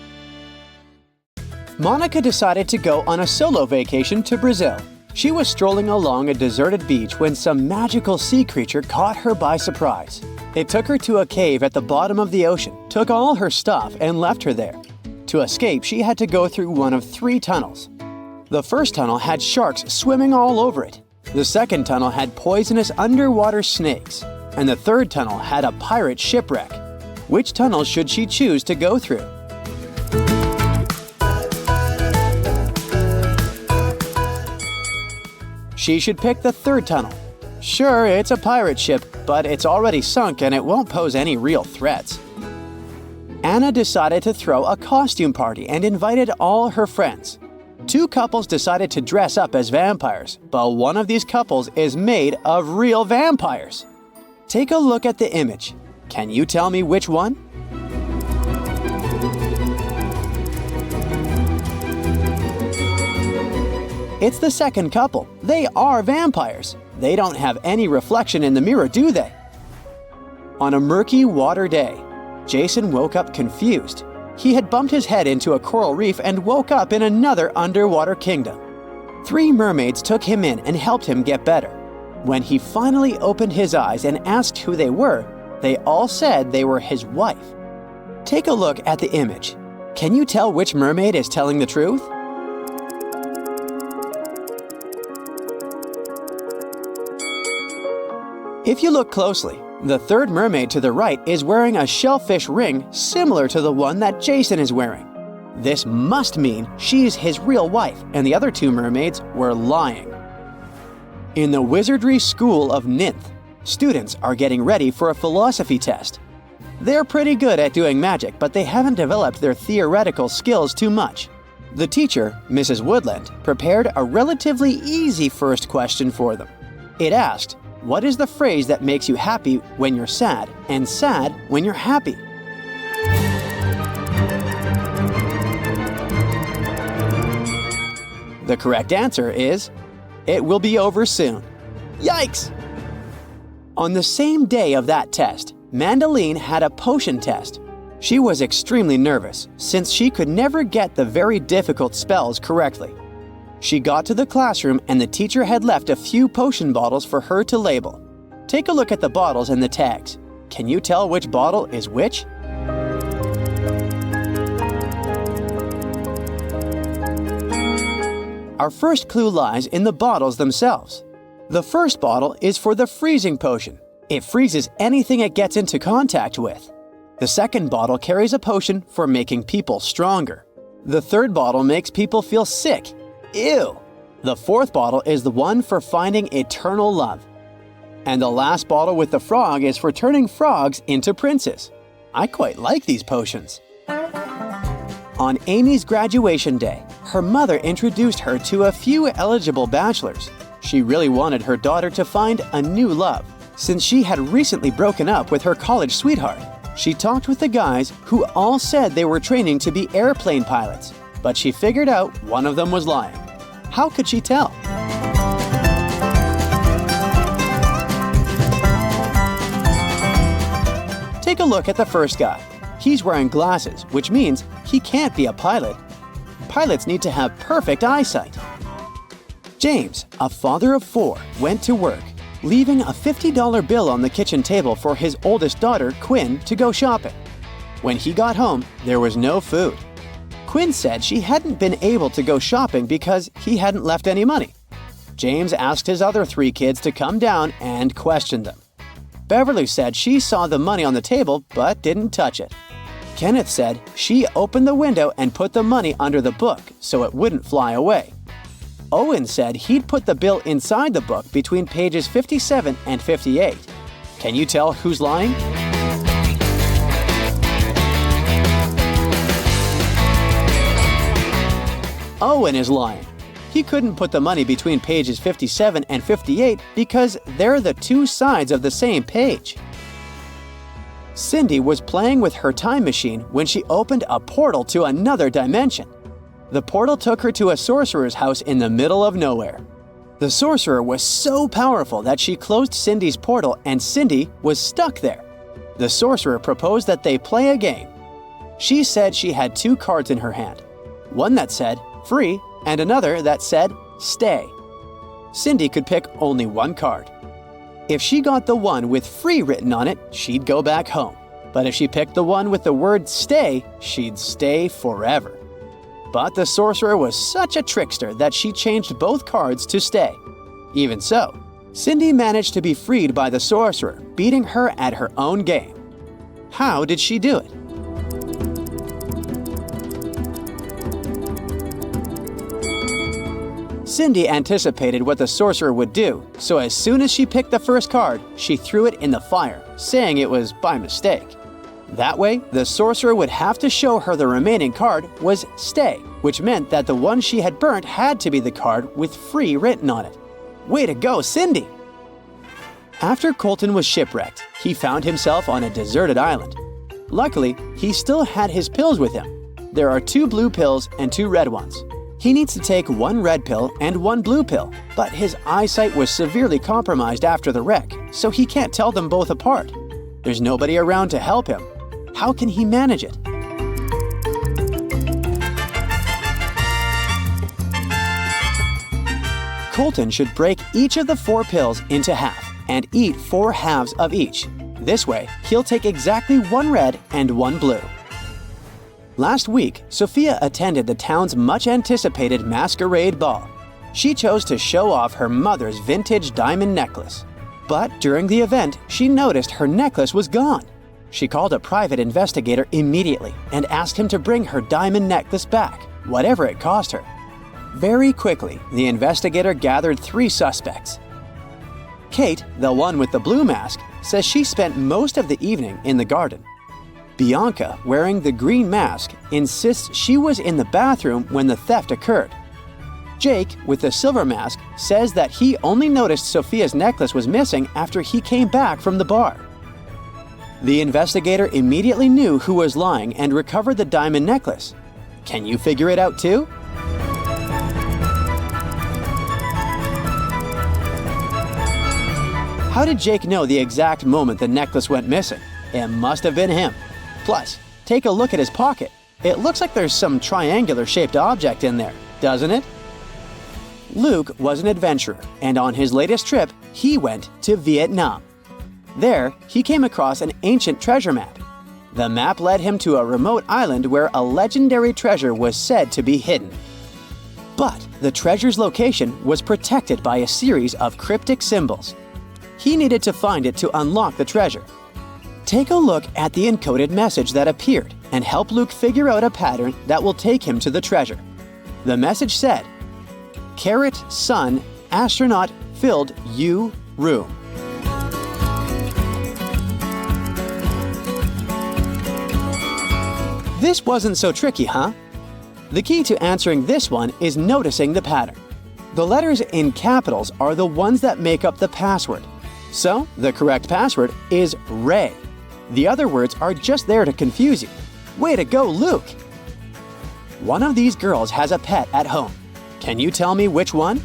Monica decided to go on a solo vacation to Brazil. She was strolling along a deserted beach when some magical sea creature caught her by surprise. It took her to a cave at the bottom of the ocean, took all her stuff, and left her there. To escape, she had to go through one of 3 tunnels. The first tunnel had sharks swimming all over it. The second tunnel had poisonous underwater snakes. And the third tunnel had a pirate shipwreck. Which tunnel should she choose to go through? She should pick the third tunnel. Sure, it's a pirate ship, but it's already sunk and it won't pose any real threats. Anna decided to throw a costume party and invited all her friends. 2 couples decided to dress up as vampires, but one of these couples is made of real vampires. Take a look at the image. Can you tell me which one? It's the second couple. They are vampires. They don't have any reflection in the mirror, do they? On a murky water day, Jason woke up confused. He had bumped his head into a coral reef and woke up in another underwater kingdom. 3 mermaids took him in and helped him get better. When he finally opened his eyes and asked who they were, they all said they were his wife. Take a look at the image. Can you tell which mermaid is telling the truth? If you look closely, the third mermaid to the right is wearing a shellfish ring similar to the one that Jason is wearing. This must mean she's his real wife, and the other 2 mermaids were lying. In the Wizardry School of Ninth, students are getting ready for a philosophy test. They're pretty good at doing magic, but they haven't developed their theoretical skills too much. The teacher, Mrs. Woodland, prepared a relatively easy first question for them. It asked, what is the phrase that makes you happy when you're sad and sad when you're happy? The correct answer is, it will be over soon. Yikes! On the same day of that test, Mandeline had a potion test. She was extremely nervous since she could never get the very difficult spells correctly. She got to the classroom and the teacher had left a few potion bottles for her to label. Take a look at the bottles and the tags. Can you tell which bottle is which? Our first clue lies in the bottles themselves. The first bottle is for the freezing potion. It freezes anything it gets into contact with. The second bottle carries a potion for making people stronger. The third bottle makes people feel sick. Ew! The fourth bottle is the one for finding eternal love. And the last bottle with the frog is for turning frogs into princes. I quite like these potions. On Amy's graduation day, her mother introduced her to a few eligible bachelors. She really wanted her daughter to find a new love, since she had recently broken up with her college sweetheart. She talked with the guys who all said they were training to be airplane pilots, but she figured out one of them was lying. How could she tell? Take a look at the first guy. He's wearing glasses, which means he can't be a pilot. Pilots need to have perfect eyesight. James, a father of 4, went to work, leaving a $50 bill on the kitchen table for his oldest daughter, Quinn, to go shopping. When he got home, there was no food. Quinn said she hadn't been able to go shopping because he hadn't left any money. James asked his other 3 kids to come down and question them. Beverly said she saw the money on the table but didn't touch it. Kenneth said she opened the window and put the money under the book so it wouldn't fly away. Owen said he'd put the bill inside the book between pages 57 and 58. Can you tell who's lying? Owen is lying. He couldn't put the money between pages 57 and 58 because they're the two sides of the same page. Cindy was playing with her time machine when she opened a portal to another dimension. The portal took her to a sorcerer's house in the middle of nowhere. The sorcerer was so powerful that she closed Cindy's portal and Cindy was stuck there. The sorcerer proposed that they play a game. She said she had two cards in her hand, one that said free and another that said stay. Cindy could pick only one card. If she got the one with free written on it, she'd go back home. But if she picked the one with the word stay, she'd stay forever. But the sorcerer was such a trickster that she changed both cards to stay. Even so, Cindy managed to be freed by the sorcerer, beating her at her own game. How did she do it? Cindy anticipated what the sorcerer would do, so as soon as she picked the first card, she threw it in the fire, saying it was by mistake. That way, the sorcerer would have to show her the remaining card was stay, which meant that the one she had burnt had to be the card with free written on it. Way to go, Cindy! After Colton was shipwrecked, he found himself on a deserted island. Luckily, he still had his pills with him. There are 2 blue pills and 2 red ones. He needs to take 1 red pill and 1 blue pill, but his eyesight was severely compromised after the wreck, so he can't tell them both apart. There's nobody around to help him. How can he manage it? Colton should break each of the 4 pills into half and eat 4 halves of each. This way, he'll take exactly 1 red and 1 blue. Last week, Sophia attended the town's much-anticipated masquerade ball. She chose to show off her mother's vintage diamond necklace. But during the event, she noticed her necklace was gone. She called a private investigator immediately and asked him to bring her diamond necklace back, whatever it cost her. Very quickly, the investigator gathered 3 suspects. Kate, the one with the blue mask, says she spent most of the evening in the garden. Bianca, wearing the green mask, insists she was in the bathroom when the theft occurred. Jake, with the silver mask, says that he only noticed Sophia's necklace was missing after he came back from the bar. The investigator immediately knew who was lying and recovered the diamond necklace. Can you figure it out too? How did Jake know the exact moment the necklace went missing? It must have been him. Plus, take a look at his pocket. It looks like there's some triangular-shaped object in there, doesn't it? Luke was an adventurer, and on his latest trip, he went to Vietnam. There, he came across an ancient treasure map. The map led him to a remote island where a legendary treasure was said to be hidden. But the treasure's location was protected by a series of cryptic symbols. He needed to find it to unlock the treasure. Take a look at the encoded message that appeared and help Luke figure out a pattern that will take him to the treasure. The message said, "Carrot, sun, astronaut, filled you room." This wasn't so tricky, huh? The key to answering this one is noticing the pattern. The letters in capitals are the ones that make up the password. So, the correct password is Ray. The other words are just there to confuse you. Way to go, Luke! One of these girls has a pet at home. Can you tell me which one?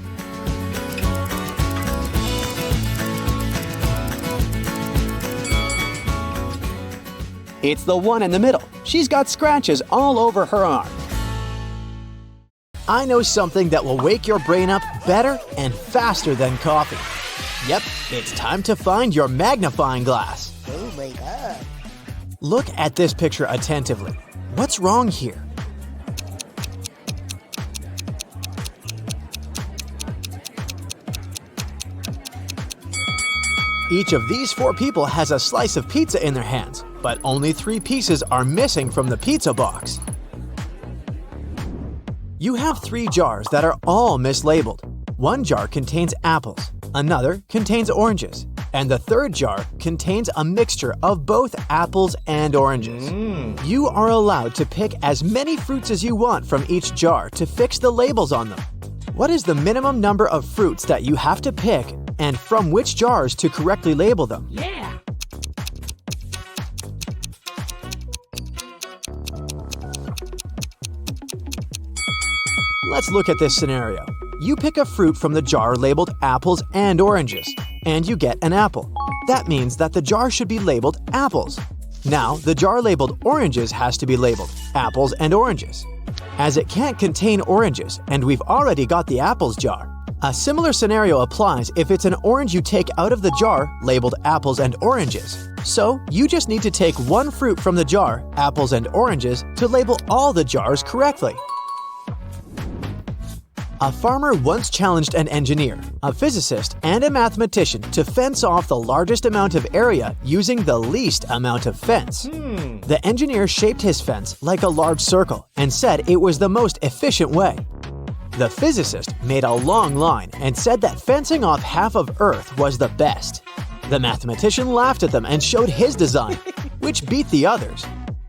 It's the one in the middle. She's got scratches all over her arm. I know something that will wake your brain up better and faster than coffee. Yep, it's time to find your magnifying glass. Oh my god. Look at this picture attentively. What's wrong here? Each of these 4 people has a slice of pizza in their hands, but only 3 pieces are missing from the pizza box. You have 3 jars that are all mislabeled. One jar contains apples, another contains oranges, and the third jar contains a mixture of both apples and oranges. You are allowed to pick as many fruits as you want from each jar to fix the labels on them. What is the minimum number of fruits that you have to pick and from which jars to correctly label them? Yeah! Let's look at this scenario. You pick a fruit from the jar labeled apples and oranges, and you get an apple. That means that the jar should be labeled apples. Now, the jar labeled oranges has to be labeled apples and oranges. As it can't contain oranges, and we've already got the apples jar, a similar scenario applies if it's an orange you take out of the jar labeled apples and oranges. So, you just need to take one fruit from the jar, apples and oranges, to label all the jars correctly. A farmer once challenged an engineer, a physicist, and a mathematician to fence off the largest amount of area using the least amount of fence. The engineer shaped his fence like a large circle and said it was the most efficient way. The physicist made a long line and said that fencing off half of Earth was the best. The mathematician laughed at them and showed his design, which beat the others.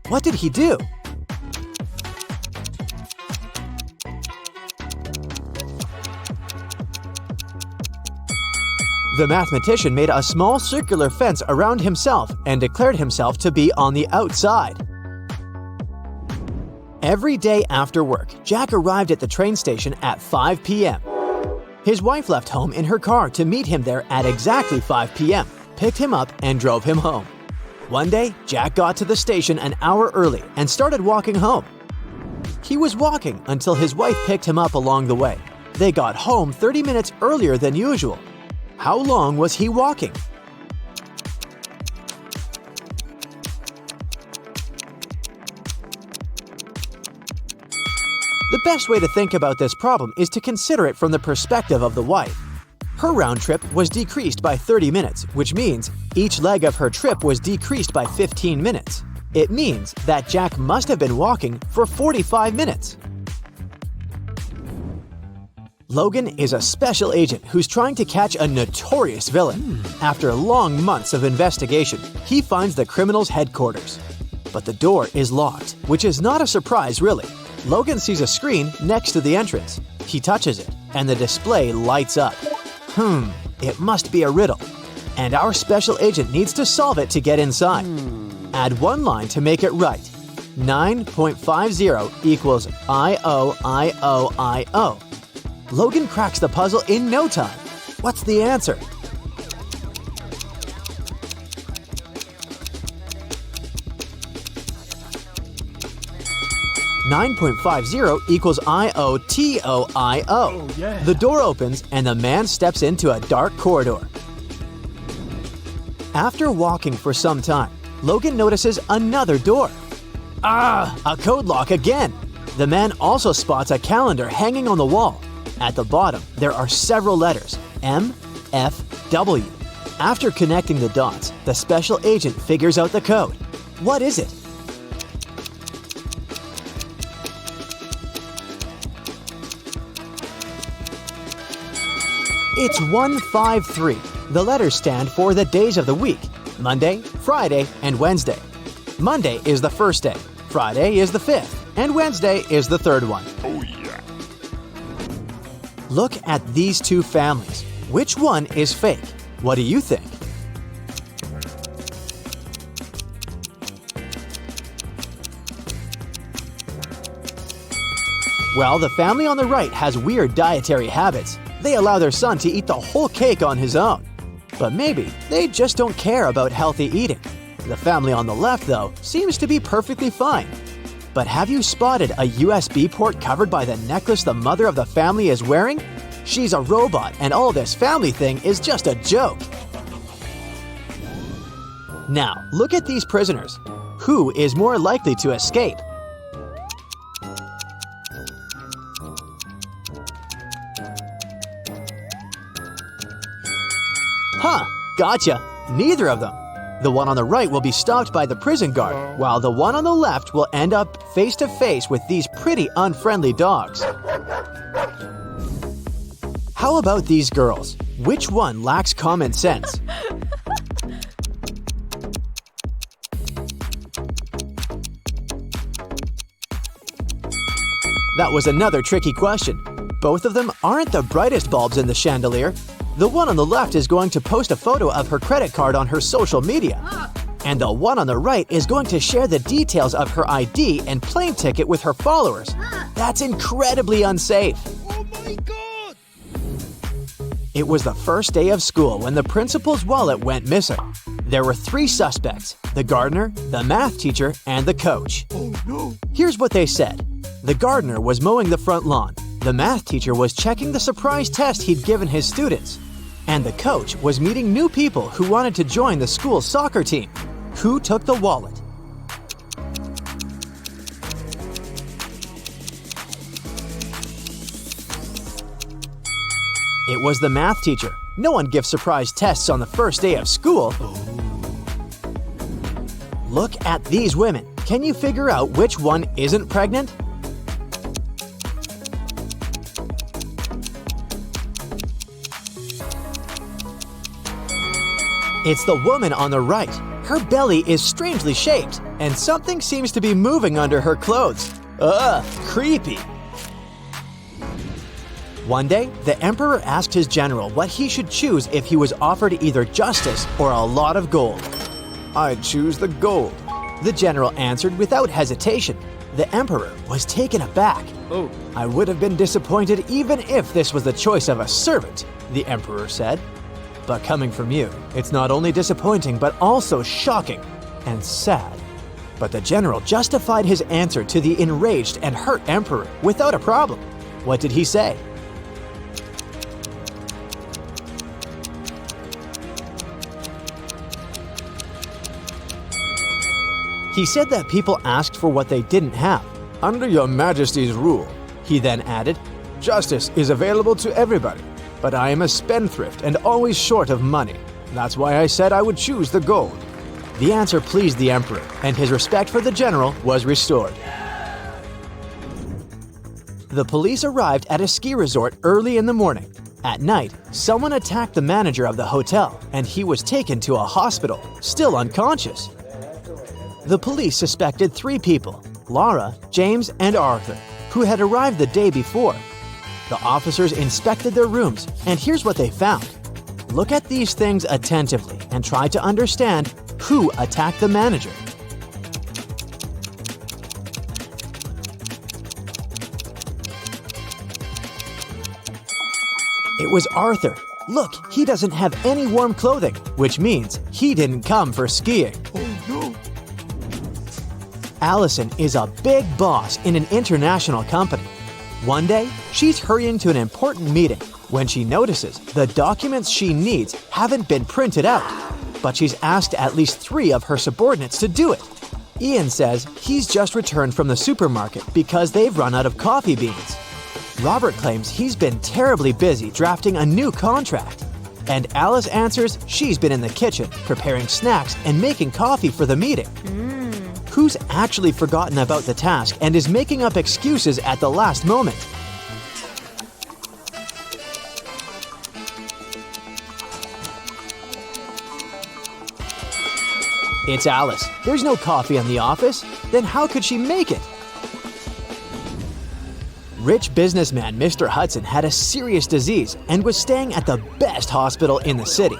What did he do? The mathematician made a small circular fence around himself and declared himself to be on the outside. Every day after work, Jack arrived at the train station at 5 p.m. His wife left home in her car to meet him there at exactly 5 p.m., picked him up, and drove him home. One day, Jack got to the station an hour early and started walking home. He was walking until his wife picked him up along the way. They got home 30 minutes earlier than usual. How long was he walking? The best way to think about this problem is to consider it from the perspective of the wife. Her round trip was decreased by 30 minutes, which means each leg of her trip was decreased by 15 minutes. It means that Jack must have been walking for 45 minutes. Logan is a special agent who's trying to catch a notorious villain. After long months of investigation, he finds the criminal's headquarters. But the door is locked, which is not a surprise really. Logan sees a screen next to the entrance. He touches it, and the display lights up. It must be a riddle. And our special agent needs to solve it to get inside. Add one line to make it right. 9.50 equals I-O-I-O-I-O. Logan cracks the puzzle in no time. What's the answer? $9.50 equals I-O-T-O-I-O. Oh, yeah. The door opens and the man steps into a dark corridor. After walking for some time, Logan notices another door. A code lock again. The man also spots a calendar hanging on the wall. At the bottom, there are several letters, M, F, W. After connecting the dots, the special agent figures out the code. What is it? It's 153. The letters stand for the days of the week: Monday, Friday, and Wednesday. Monday is the first day, Friday is the fifth, and Wednesday is the third one. Oh yeah! Look at these two families. Which one is fake? What do you think? Well, the family on the right has weird dietary habits. They allow their son to eat the whole cake on his own. But maybe they just don't care about healthy eating. The family on the left, though, seems to be perfectly fine. But have you spotted a USB port covered by the necklace the mother of the family is wearing? She's a robot, and all this family thing is just a joke. Now, look at these prisoners. Who is more likely to escape? Gotcha. Neither of them. The one on the right will be stopped by the prison guard, while the one on the left will end up face to face with these pretty unfriendly dogs. How about these girls? Which one lacks common sense? That was another tricky question. Both of them aren't the brightest bulbs in the chandelier. The one on the left is going to post a photo of her credit card on her social media. And the one on the right is going to share the details of her ID and plane ticket with her followers. That's incredibly unsafe. Oh my God! It was the first day of school when the principal's wallet went missing. There were 3 suspects: the gardener, the math teacher, and the coach. Oh no! Here's what they said. The gardener was mowing the front lawn. The math teacher was checking the surprise test he'd given his students. And the coach was meeting new people who wanted to join the school's soccer team. Who took the wallet? It was the math teacher. No one gives surprise tests on the first day of school. Look at these women. Can you figure out which one isn't pregnant? It's the woman on the right. Her belly is strangely shaped, and something seems to be moving under her clothes. Ugh, creepy. One day, the emperor asked his general what he should choose if he was offered either justice or a lot of gold. "I'd choose the gold," the general answered without hesitation. The emperor was taken aback. Oh. "I would have been disappointed even if this was the choice of a servant," the emperor said. "But coming from you, it's not only disappointing but also shocking and sad." But the general justified his answer to the enraged and hurt emperor without a problem. What did he say? He said that people asked for what they didn't have. "Under your majesty's rule," he then added, "justice is available to everybody. But I am a spendthrift and always short of money. That's why I said I would choose the gold." The answer pleased the emperor, and his respect for the general was restored. The police arrived at a ski resort early in the morning. At night, someone attacked the manager of the hotel, and he was taken to a hospital, still unconscious. The police suspected 3 people: Laura, James, and Arthur, who had arrived the day before. The officers inspected their rooms, and here's what they found. Look at these things attentively and try to understand who attacked the manager. It was Arthur. Look, he doesn't have any warm clothing, which means he didn't come for skiing. Oh no! Allison is a big boss in an international company. One day, she's hurrying to an important meeting when she notices the documents she needs haven't been printed out, but she's asked at least 3 of her subordinates to do it. Ian says he's just returned from the supermarket because they've run out of coffee beans. Robert claims he's been terribly busy drafting a new contract. And Alice answers she's been in the kitchen preparing snacks and making coffee for the meeting. Who's actually forgotten about the task and is making up excuses at the last moment? It's Alice. There's no coffee in the office. Then how could she make it? Rich businessman Mr. Hudson had a serious disease and was staying at the best hospital in the city.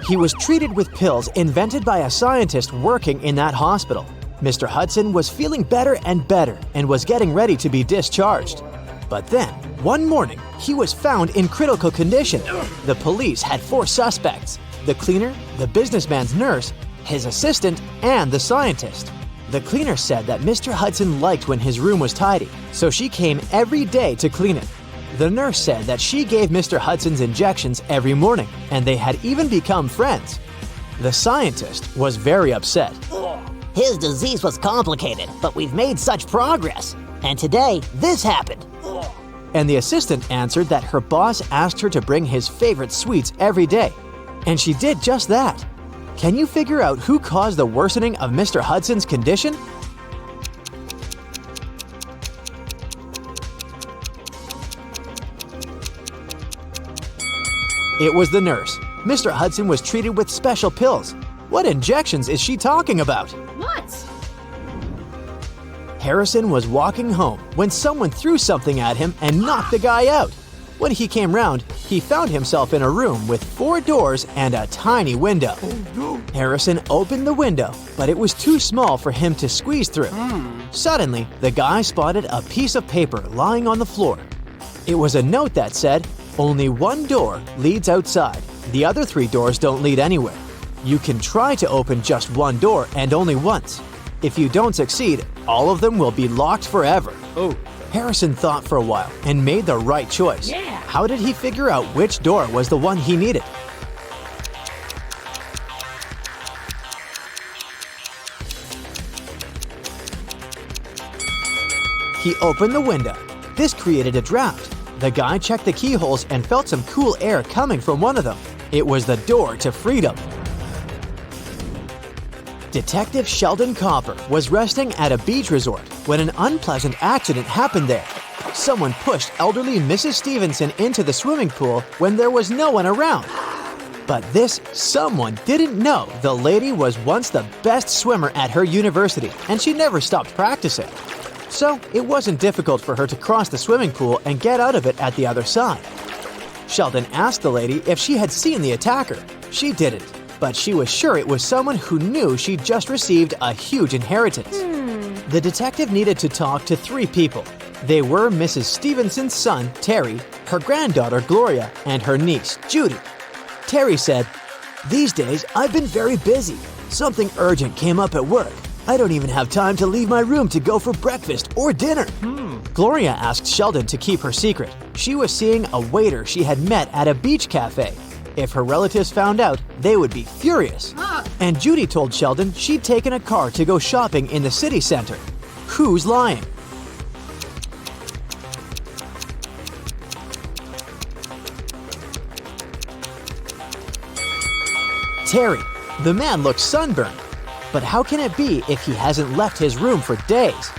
He was treated with pills invented by a scientist working in that hospital. Mr. Hudson was feeling better and was getting ready to be discharged. But then, one morning, he was found in critical condition. The police had 4 suspects: the cleaner, the businessman's nurse, his assistant, and the scientist. The cleaner said that Mr. Hudson liked when his room was tidy, so she came every day to clean it. The nurse said that she gave Mr. Hudson's injections every morning, and they had even become friends. The scientist was very upset. His disease was complicated, but we've made such progress. And today, this happened. And the assistant answered that her boss asked her to bring his favorite sweets every day. And she did just that. Can you figure out who caused the worsening of Mr. Hudson's condition? It was the nurse. Mr. Hudson was treated with special pills. What injections is she talking about? What? Harrison was walking home when someone threw something at him and knocked the guy out. When he came round, he found himself in a room with 4 doors and a tiny window. Harrison opened the window, but it was too small for him to squeeze through. Suddenly, the guy spotted a piece of paper lying on the floor. It was a note that said, "Only one door leads outside. The other 3 doors don't lead anywhere. You can try to open just one door and only once. If you don't succeed, all of them will be locked forever." Harrison thought for a while and made the right choice. How did he figure out which door was the one he needed? He opened the window. This created a draft. The guy checked the keyholes and felt some cool air coming from one of them. It was the door to freedom. Detective Sheldon Copper was resting at a beach resort when an unpleasant accident happened there. Someone pushed elderly Mrs. Stevenson into the swimming pool when there was no one around. But this someone didn't know the lady was once the best swimmer at her university and she never stopped practicing. So it wasn't difficult for her to cross the swimming pool and get out of it at the other side. Sheldon asked the lady if she had seen the attacker. She didn't, but she was sure it was someone who knew she'd just received a huge inheritance. The detective needed to talk to 3 people. They were Mrs. Stevenson's son, Terry, her granddaughter, Gloria, and her niece, Judy. Terry said, "These days, I've been very busy. Something urgent came up at work. I don't even have time to leave my room to go for breakfast or dinner." Gloria asked Sheldon to keep her secret. She was seeing a waiter she had met at a beach cafe. If her relatives found out, they would be furious. And Judy told Sheldon she'd taken a car to go shopping in the city center. Who's lying? Terry. The man looks sunburned. But how can it be if he hasn't left his room for days?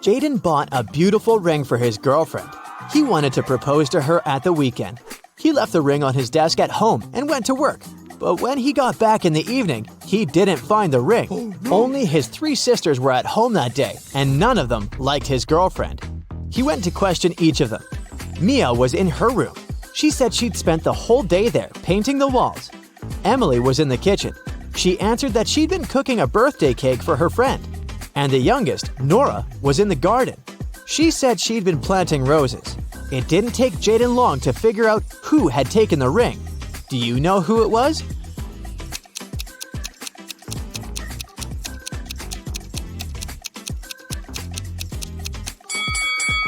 Jaden bought a beautiful ring for his girlfriend. He wanted to propose to her at the weekend. He left the ring on his desk at home and went to work. But when he got back in the evening, he didn't find the ring. Only his 3 sisters were at home that day, and none of them liked his girlfriend. He went to question each of them. Mia was in her room. She said she'd spent the whole day there painting the walls. Emily was in the kitchen. She answered that she'd been cooking a birthday cake for her friend. And the youngest, Nora, was in the garden. She said she'd been planting roses. It didn't take Jaden long to figure out who had taken the ring. Do you know who it was?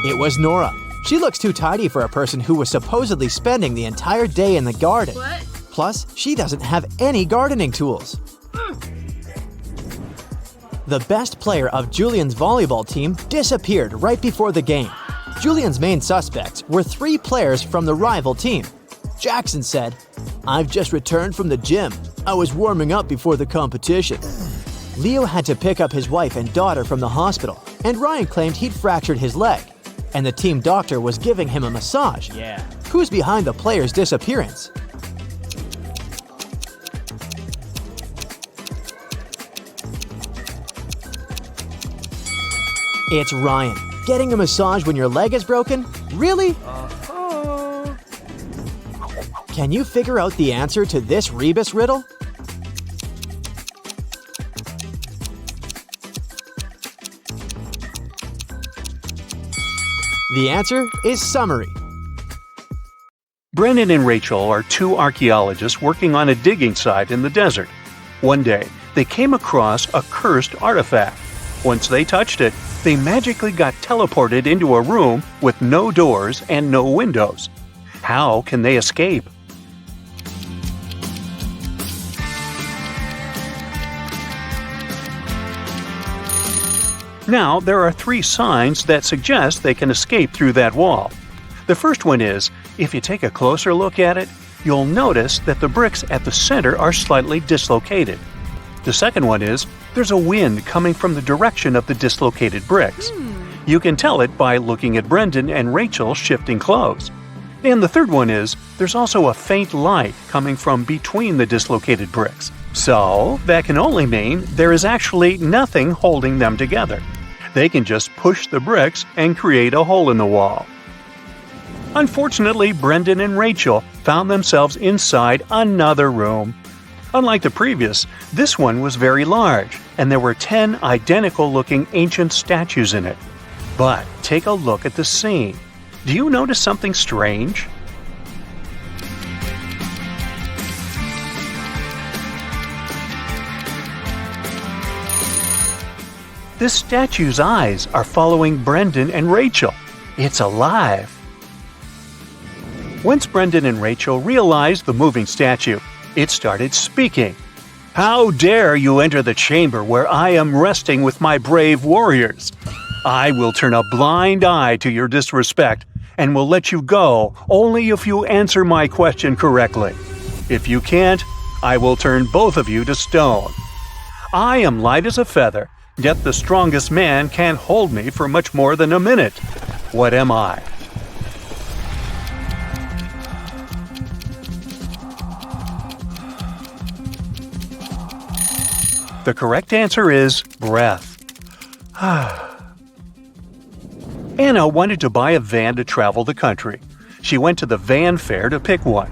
It was Nora. She looks too tidy for a person who was supposedly spending the entire day in the garden. What? Plus, she doesn't have any gardening tools. The best player of Julian's volleyball team disappeared right before the game. Julian's main suspects were 3 players from the rival team. Jackson said, "I've just returned from the gym. I was warming up before the competition." Leo had to pick up his wife and daughter from the hospital, and Ryan claimed he'd fractured his leg. And the team doctor was giving him a massage. Who's behind the player's disappearance? It's Ryan. Getting a massage when your leg is broken? Really? Can you figure out the answer to this rebus riddle? The answer is summary. Brennan and Rachel are 2 archaeologists working on a digging site in the desert. One day, they came across a cursed artifact. Once they touched it, they magically got teleported into a room with no doors and no windows. How can they escape? Now, there are 3 signs that suggest they can escape through that wall. The first one is, if you take a closer look at it, you'll notice that the bricks at the center are slightly dislocated. The second one is there's a wind coming from the direction of the dislocated bricks. You can tell it by looking at Brendan and Rachel shifting clothes. And the third one is there's also a faint light coming from between the dislocated bricks. So that can only mean there is actually nothing holding them together. They can just push the bricks and create a hole in the wall. Unfortunately, Brendan and Rachel found themselves inside another room. Unlike the previous, this one was very large, and there were 10 identical-looking ancient statues in it. But take a look at the scene. Do you notice something strange? This statue's eyes are following Brendan and Rachel. It's alive. Once Brendan and Rachel realized the moving statue, it started speaking. "How dare you enter the chamber where I am resting with my brave warriors? I will turn a blind eye to your disrespect and will let you go only if you answer my question correctly. If you can't, I will turn both of you to stone. I am light as a feather, yet the strongest man can't hold me for much more than a minute. What am I?" The correct answer is breath. Anna wanted to buy a van to travel the country. She went to the van fair to pick one.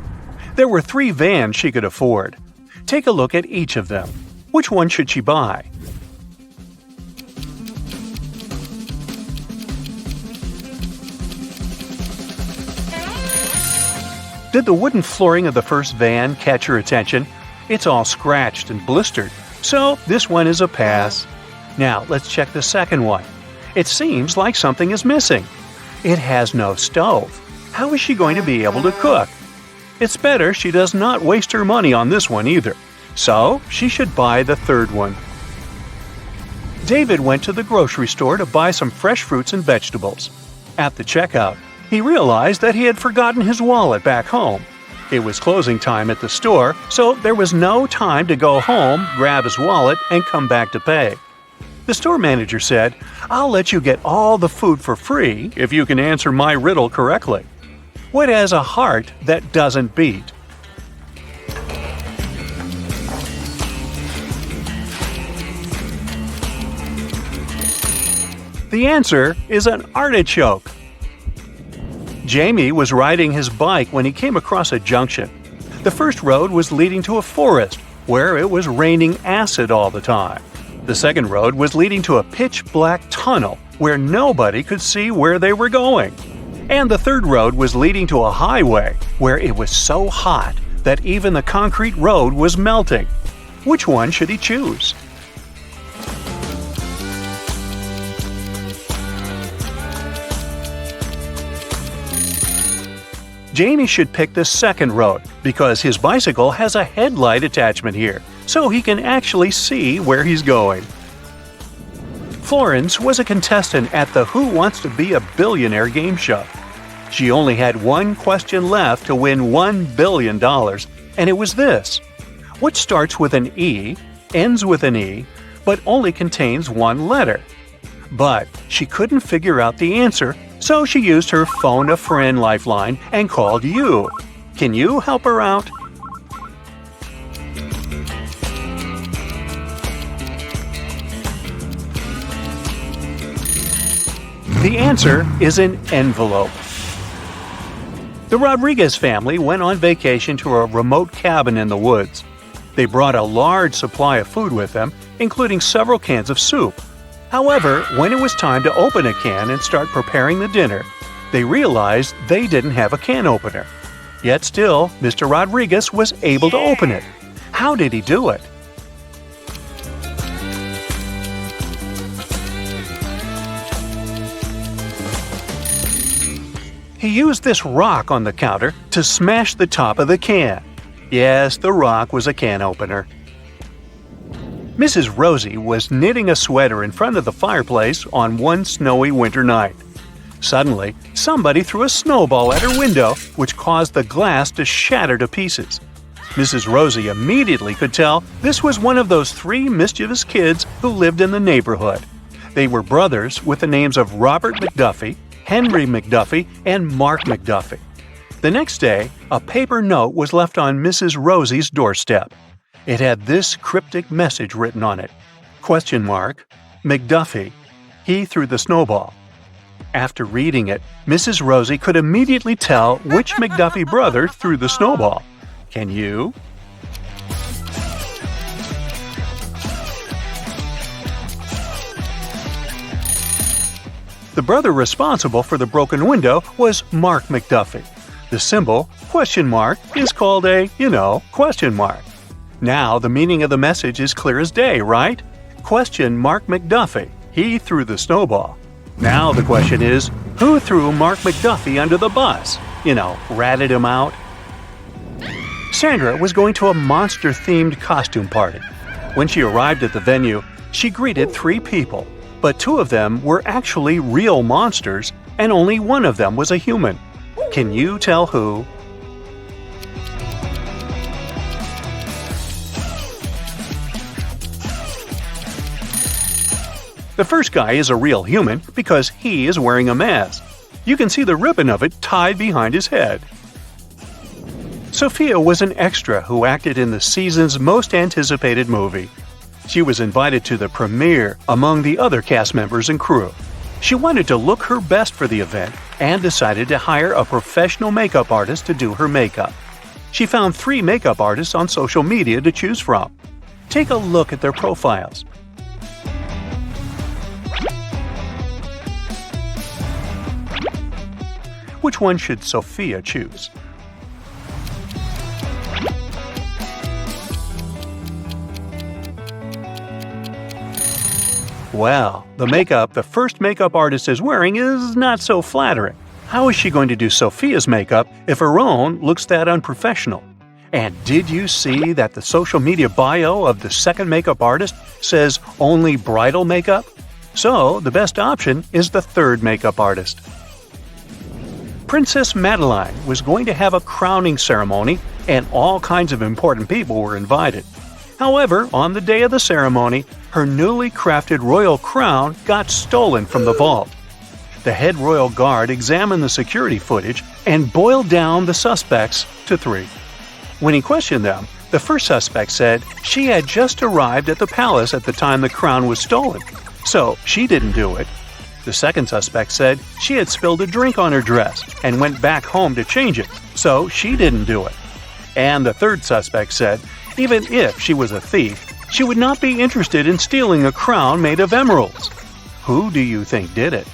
There were 3 vans she could afford. Take a look at each of them. Which one should she buy? Did the wooden flooring of the first van catch your attention? It's all scratched and blistered, so this one is a pass. Now let's check the second one. It seems like something is missing. It has no stove. How is she going to be able to cook? It's better she does not waste her money on this one either, so she should buy the third one. David went to the grocery store to buy some fresh fruits and vegetables. At the checkout, he realized that he had forgotten his wallet back home. It was closing time at the store, so there was no time to go home, grab his wallet, and come back to pay. The store manager said, "I'll let you get all the food for free if you can answer my riddle correctly. What has a heart that doesn't beat?" The answer is an artichoke. Jamie was riding his bike when he came across a junction. The first road was leading to a forest where it was raining acid all the time. The second road was leading to a pitch-black tunnel where nobody could see where they were going. And the third road was leading to a highway where it was so hot that even the concrete road was melting. Which one should he choose? Jamie should pick the second road because his bicycle has a headlight attachment here, so he can actually see where he's going. Florence was a contestant at the Who Wants to Be a Billionaire game show. She only had one question left to win $1 billion, and it was this. What starts with an E, ends with an E, but only contains one letter? But she couldn't figure out the answer, so she used her phone-a-friend lifeline and called you. Can you help her out? The answer is an envelope. The Rodriguez family went on vacation to a remote cabin in the woods. They brought a large supply of food with them, including several cans of soup. However, when it was time to open a can and start preparing the dinner, they realized they didn't have a can opener. Yet still, Mr. Rodriguez was able to open it. How did he do it? He used this rock on the counter to smash the top of the can. Yes, the rock was a can opener. Mrs. Rosie was knitting a sweater in front of the fireplace on one snowy winter night. Suddenly, somebody threw a snowball at her window, which caused the glass to shatter to pieces. Mrs. Rosie immediately could tell this was one of those 3 mischievous kids who lived in the neighborhood. They were brothers with the names of Robert McDuffie, Henry McDuffie, and Mark McDuffie. The next day, a paper note was left on Mrs. Rosie's doorstep. It had this cryptic message written on it. ? McDuffie. He threw the snowball. After reading it, Mrs. Rosie could immediately tell which McDuffie brother threw the snowball. Can you? The brother responsible for the broken window was Mark McDuffie. The symbol, ? is called a, question mark. Now the meaning of the message is clear as day, right? ? Mark McDuffie. He threw the snowball. Now the question is, who threw Mark McDuffie under the bus? Ratted him out? Sandra was going to a monster-themed costume party. When she arrived at the venue, she greeted 3 people, but 2 of them were actually real monsters, and only one of them was a human. Can you tell who? The first guy is a real human because he is wearing a mask. You can see the ribbon of it tied behind his head. Sophia was an extra who acted in the season's most anticipated movie. She was invited to the premiere among the other cast members and crew. She wanted to look her best for the event and decided to hire a professional makeup artist to do her makeup. She found 3 makeup artists on social media to choose from. Take a look at their profiles. Which one should Sophia choose? Well, the makeup the first makeup artist is wearing is not so flattering. How is she going to do Sophia's makeup if her own looks that unprofessional? And did you see that the social media bio of the second makeup artist says only bridal makeup? So, the best option is the third makeup artist. Princess Madeline was going to have a crowning ceremony, and all kinds of important people were invited. However, on the day of the ceremony, her newly crafted royal crown got stolen from the vault. The head royal guard examined the security footage and boiled down the suspects to 3. When he questioned them, the first suspect said she had just arrived at the palace at the time the crown was stolen, so she didn't do it. The second suspect said she had spilled a drink on her dress and went back home to change it, so she didn't do it. And the third suspect said even if she was a thief, she would not be interested in stealing a crown made of emeralds. Who do you think did it?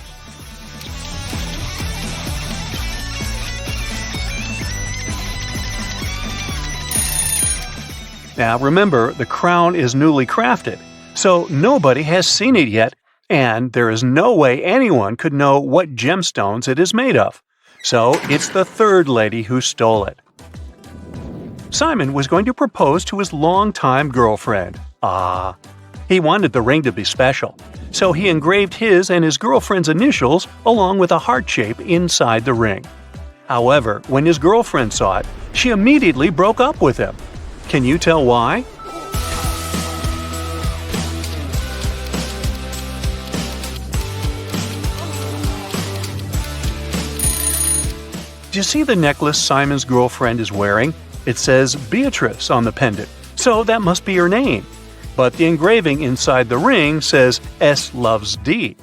Now remember, the crown is newly crafted, so nobody has seen it yet, and there is no way anyone could know what gemstones it is made of. So it's the third lady who stole it. Simon was going to propose to his longtime girlfriend. He wanted the ring to be special, so he engraved his and his girlfriend's initials along with a heart shape inside the ring. However, when his girlfriend saw it, she immediately broke up with him. Can you tell why? Do you see the necklace Simon's girlfriend is wearing? It says Beatrice on the pendant, so that must be her name. But the engraving inside the ring says S loves D.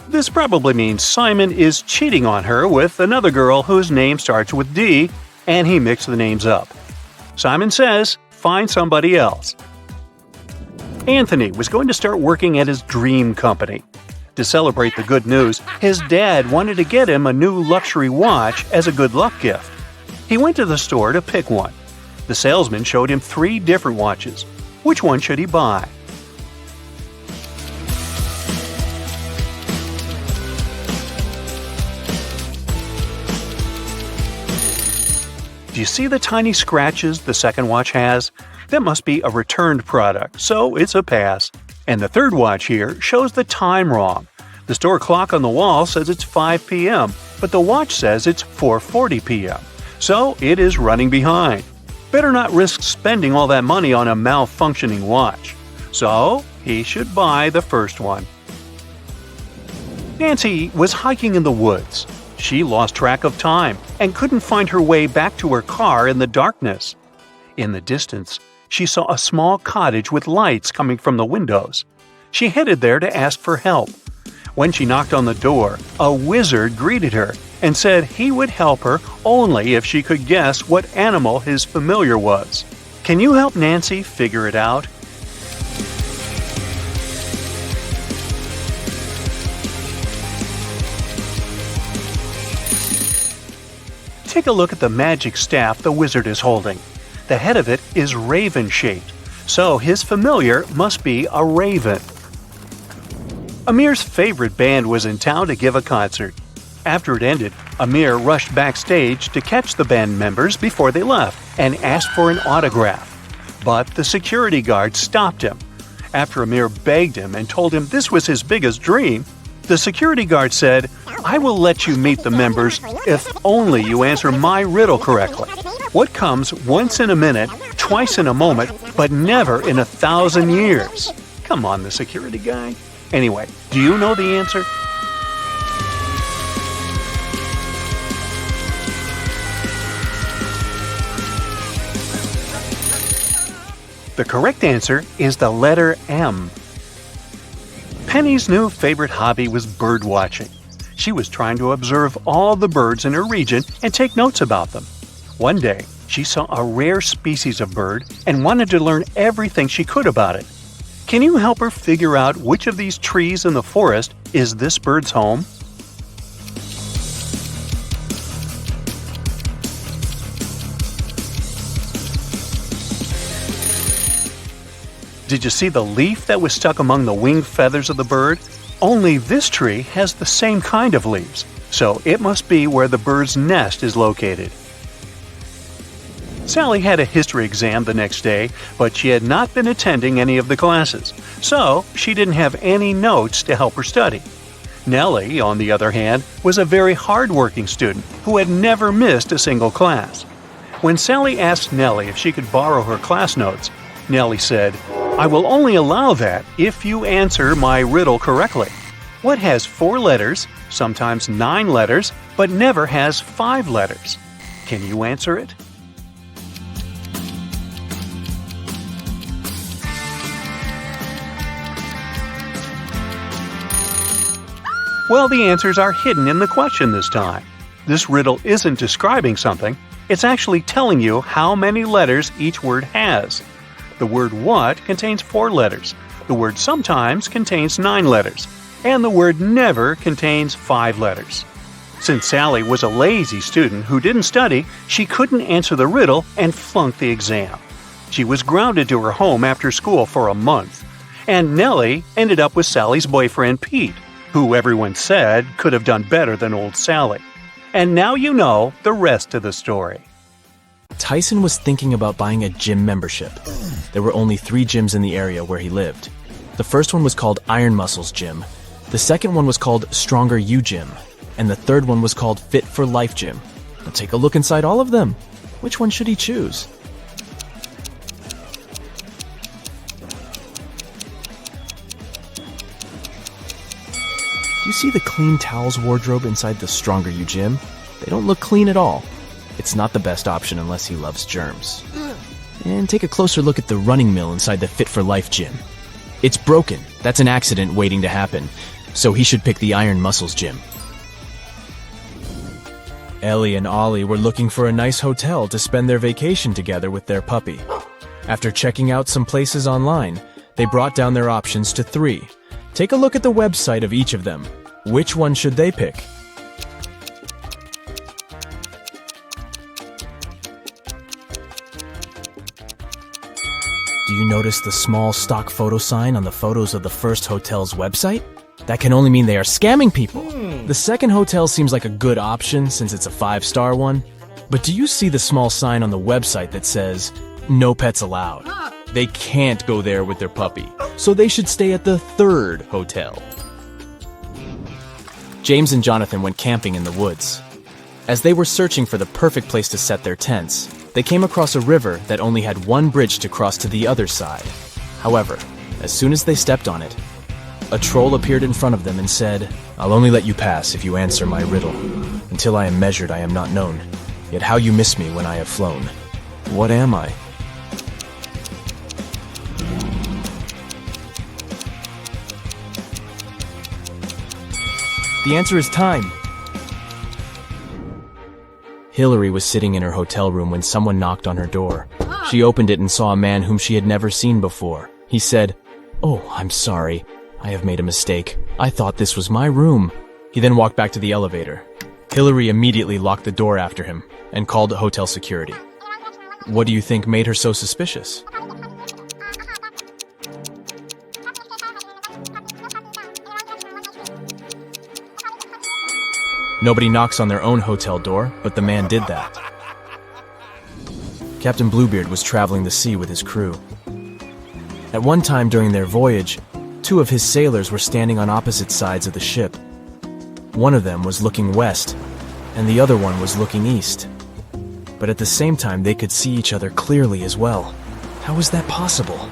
This probably means Simon is cheating on her with another girl whose name starts with D, and he mixed the names up. Simon says, find somebody else. Anthony was going to start working at his dream company. To celebrate the good news, his dad wanted to get him a new luxury watch as a good luck gift. He went to the store to pick one. The salesman showed him 3 different watches. Which one should he buy? Do you see the tiny scratches the second watch has? That must be a returned product, so it's a pass. And the third watch here shows the time wrong. The store clock on the wall says it's 5 p.m., but the watch says it's 4:40 p.m., so it is running behind. Better not risk spending all that money on a malfunctioning watch. So he should buy the first one. Nancy was hiking in the woods. She lost track of time and couldn't find her way back to her car in the darkness. In the distance, she saw a small cottage with lights coming from the windows. She headed there to ask for help. When she knocked on the door, a wizard greeted her and said he would help her only if she could guess what animal his familiar was. Can you help Nancy figure it out? Take a look at the magic staff the wizard is holding. The head of it is raven-shaped, so his familiar must be a raven. Amir's favorite band was in town to give a concert. After it ended, Amir rushed backstage to catch the band members before they left and asked for an autograph. But the security guard stopped him. After Amir begged him and told him this was his biggest dream, the security guard said, "I will let you meet the members if only you answer my riddle correctly. What comes once in a minute, twice in a moment, but never in 1,000 years?" Come on, the security guy. Anyway, do you know the answer? The correct answer is the letter M. Penny's new favorite hobby was bird watching. She was trying to observe all the birds in her region and take notes about them. One day, she saw a rare species of bird and wanted to learn everything she could about it. Can you help her figure out which of these trees in the forest is this bird's home? Did you see the leaf that was stuck among the wing feathers of the bird? Only this tree has the same kind of leaves, so it must be where the bird's nest is located. Sally had a history exam the next day, but she had not been attending any of the classes, so she didn't have any notes to help her study. Nellie, on the other hand, was a very hard-working student who had never missed a single class. When Sally asked Nellie if she could borrow her class notes, Nellie said, "I will only allow that if you answer my riddle correctly. What has 4 letters, sometimes 9 letters, but never has 5 letters? Can you answer it?" Well, the answers are hidden in the question this time. This riddle isn't describing something, it's actually telling you how many letters each word has. The word what contains 4 letters, the word sometimes contains 9 letters, and the word never contains 5 letters. Since Sally was a lazy student who didn't study, she couldn't answer the riddle and flunked the exam. She was grounded to her home after school for a month. And Nellie ended up with Sally's boyfriend Pete, who everyone said could have done better than old Sally. And now you know the rest of the story. Tyson was thinking about buying a gym membership. There were only 3 gyms in the area where he lived. The first one was called Iron Muscles Gym. The second one was called Stronger You Gym. And the third one was called Fit for Life Gym. Now take a look inside all of them. Which one should he choose? Do you see the clean towels wardrobe inside the Stronger You Gym? They don't look clean at all. It's not the best option unless he loves germs. And take a closer look at the running mill inside the Fit for Life Gym. It's broken. That's an accident waiting to happen. So he should pick the Iron Muscles Gym. Ellie and Ollie were looking for a nice hotel to spend their vacation together with their puppy. After checking out some places online, they brought down their options to 3. Take a look at the website of each of them. Which one should they pick? Do you notice the small stock photo sign on the photos of the first hotel's website? That can only mean they are scamming people. The second hotel seems like a good option since it's a 5-star one. But do you see the small sign on the website that says, "No pets allowed"? They can't go there with their puppy, so they should stay at the third hotel. James and Jonathan went camping in the woods. As they were searching for the perfect place to set their tents, they came across a river that only had one bridge to cross to the other side. However, as soon as they stepped on it, a troll appeared in front of them and said, "I'll only let you pass if you answer my riddle. Until I am measured, I am not known. Yet how you miss me when I have flown. What am I?" The answer is time. Hillary was sitting in her hotel room when someone knocked on her door. She opened it and saw a man whom she had never seen before. He said, "Oh, I'm sorry. I have made a mistake. I thought this was my room." He then walked back to the elevator. Hillary immediately locked the door after him and called hotel security. What do you think made her so suspicious? Nobody knocks on their own hotel door, but the man did that. Captain Bluebeard was traveling the sea with his crew. At one time during their voyage, 2 of his sailors were standing on opposite sides of the ship. One of them was looking west, and the other one was looking east. But at the same time, they could see each other clearly as well. How was that possible?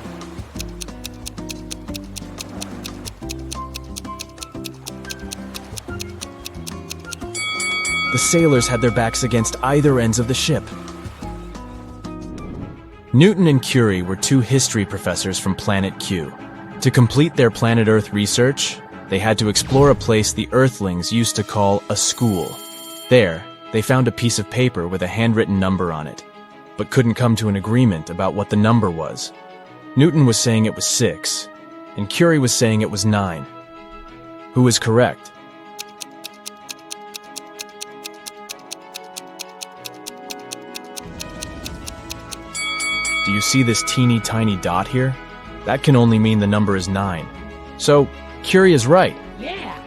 The sailors had their backs against either ends of the ship. Newton and Curie were 2 history professors from Planet Q. To complete their planet Earth research, they had to explore a place the Earthlings used to call a school. There, they found a piece of paper with a handwritten number on it, but couldn't come to an agreement about what the number was. Newton was saying it was 6, and Curie was saying it was 9. Who was correct? Do you see this teeny tiny dot here? That can only mean the number is 9. So, Curie is right. Yeah.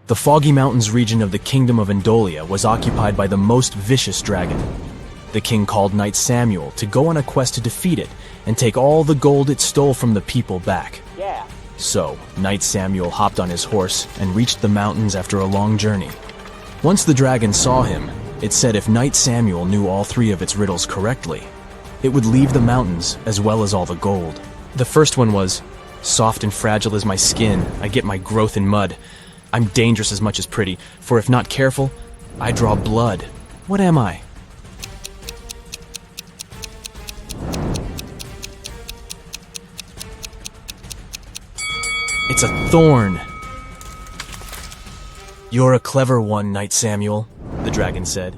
The Foggy Mountains region of the Kingdom of Endolia was occupied by the most vicious dragon. The king called Knight Samuel to go on a quest to defeat it and take all the gold it stole from the people back. Yeah. So, Knight Samuel hopped on his horse and reached the mountains after a long journey. Once the dragon saw him, it said if Knight Samuel knew all 3 of its riddles correctly, it would leave the mountains as well as all the gold. The first one was, "Soft and fragile is my skin, I get my growth in mud. I'm dangerous as much as pretty, for if not careful, I draw blood. What am I?" It's a thorn. "You're a clever one, Knight Samuel," the dragon said.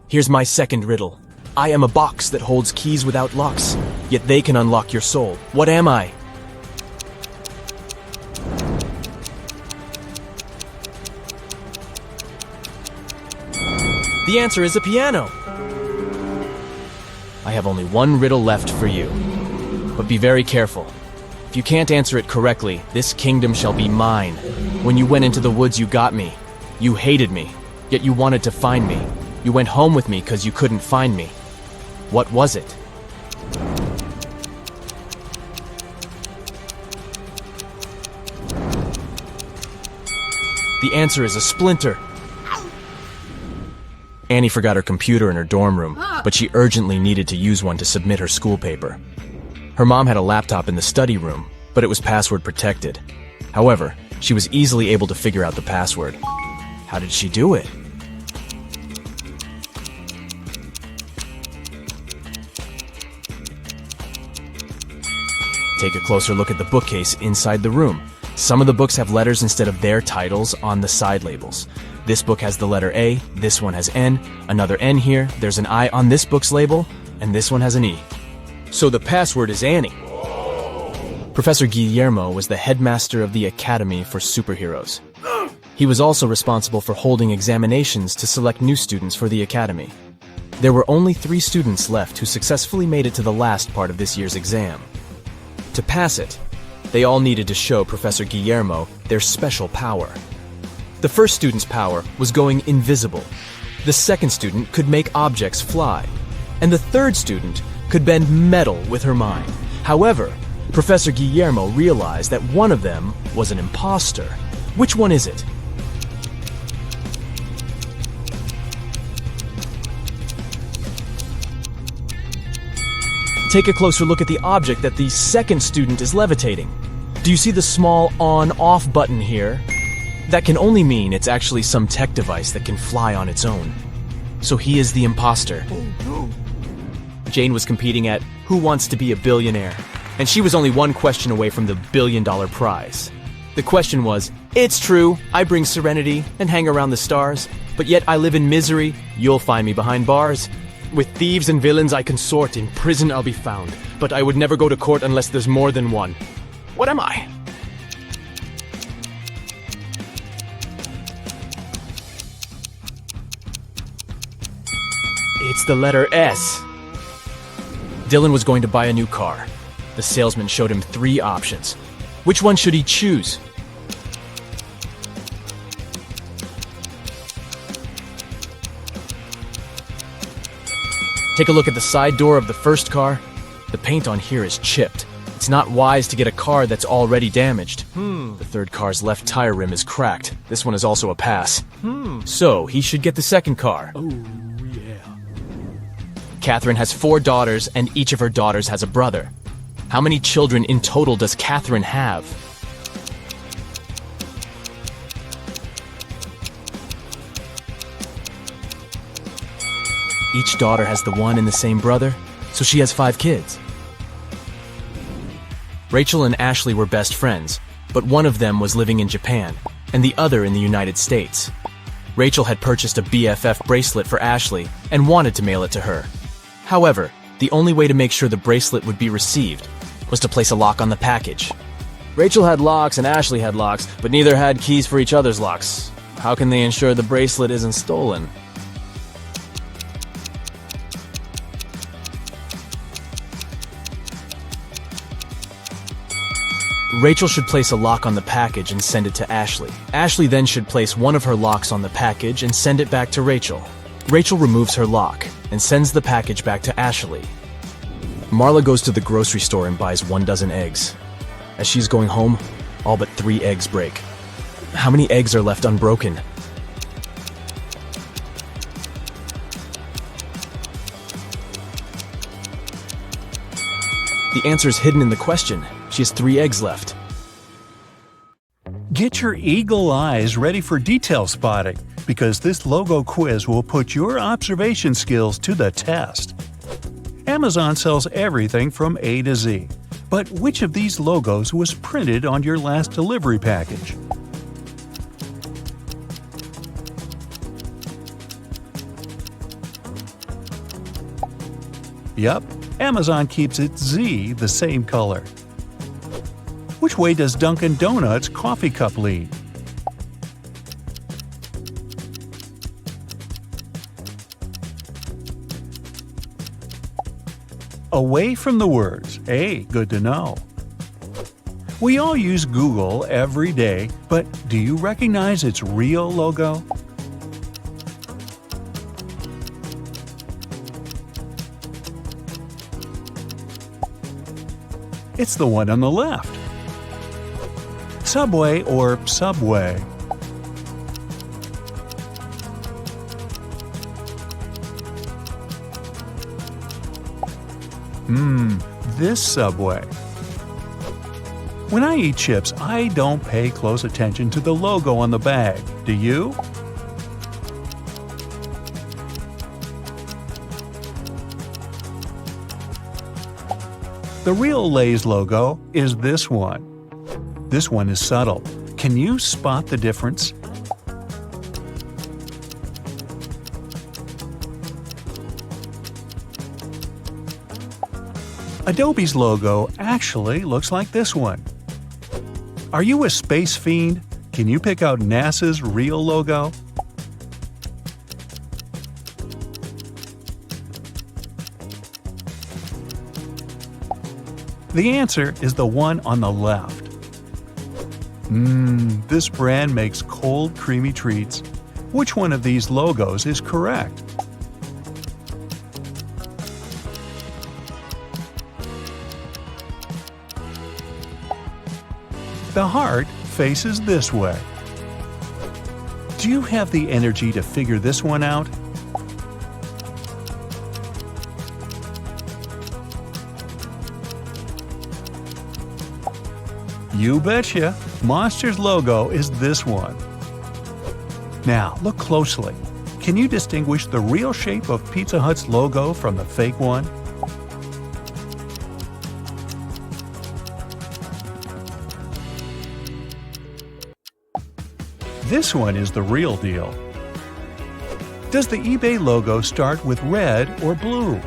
"Here's my second riddle. I am a box that holds keys without locks, yet they can unlock your soul. What am I?" The answer is a piano. I have only one riddle left for you, but be very careful. If you can't answer it correctly, this kingdom shall be mine. When you went into the woods, you got me. You hated me, yet you wanted to find me. You went home with me because you couldn't find me. What was it? The answer is a splinter. Annie forgot her computer in her dorm room, but she urgently needed to use one to submit her school paper. Her mom had a laptop in the study room, but it was password protected. However, she was easily able to figure out the password. How did she do it? Take a closer look at the bookcase inside the room. Some of the books have letters instead of their titles on the side labels. This book has the letter A, this one has N, another N here, there's an I on this book's label, and this one has an E. So the password is Annie. Professor Guillermo was the headmaster of the Academy for Superheroes. He was also responsible for holding examinations to select new students for the Academy. There were only 3 students left who successfully made it to the last part of this year's exam. To pass it, they all needed to show Professor Guillermo their special power. The first student's power was going invisible. The second student could make objects fly. And the third student could bend metal with her mind. However, Professor Guillermo realized that one of them was an imposter. Which one is it? Take a closer look at the object that the second student is levitating. Do you see the small on-off button here? That can only mean it's actually some tech device that can fly on its own. So he is the imposter. Jane was competing at Who Wants to Be a Billionaire? And she was only one question away from the $1 billion prize. The question was, it's true, I bring serenity and hang around the stars, but yet I live in misery, you'll find me behind bars. With thieves and villains I consort, in prison I'll be found, but I would never go to court unless there's more than one. What am I? It's the letter S. Dylan was going to buy a new car. The salesman showed him 3 options. Which one should he choose? Take a look at the side door of the first car. The paint on here is chipped. It's not wise to get a car that's already damaged. The third car's left tire rim is cracked. This one is also a pass. So he should get the second car. Catherine has 4 daughters, and each of her daughters has a brother. How many children in total does Catherine have? Each daughter has the one and the same brother, so she has 5 kids. Rachel and Ashley were best friends, but one of them was living in Japan, and the other in the United States. Rachel had purchased a BFF bracelet for Ashley and wanted to mail it to her. However, the only way to make sure the bracelet would be received was to place a lock on the package. Rachel had locks and Ashley had locks, but neither had keys for each other's locks. How can they ensure the bracelet isn't stolen? Rachel should place a lock on the package and send it to Ashley. Ashley then should place one of her locks on the package and send it back to Rachel. Rachel removes her lock and sends the package back to Ashley. Marla goes to the grocery store and buys 1 dozen eggs. As she's going home, all but 3 eggs break. How many eggs are left unbroken? The answer is hidden in the question. She has 3 eggs left. Get your eagle eyes ready for detail spotting, because this logo quiz will put your observation skills to the test. Amazon sells everything from A to Z. But which of these logos was printed on your last delivery package? Yup, Amazon keeps its Z the same color. Which way does Dunkin' Donuts coffee cup lean? Away from the words. Hey, good to know. We all use Google every day, but do you recognize its real logo? It's the one on the left. Subway or Subway? This Subway. When I eat chips, I don't pay close attention to the logo on the bag. Do you? The real Lay's logo is this one. This one is subtle. Can you spot the difference? Adobe's logo actually looks like this one. Are you a space fiend? Can you pick out NASA's real logo? The answer is the one on the left. This brand makes cold, creamy treats. Which one of these logos is correct? The heart faces this way. Do you have the energy to figure this one out? You betcha! Monster's logo is this one. Now, look closely. Can you distinguish the real shape of Pizza Hut's logo from the fake one? This one is the real deal. Does the eBay logo start with red or blue?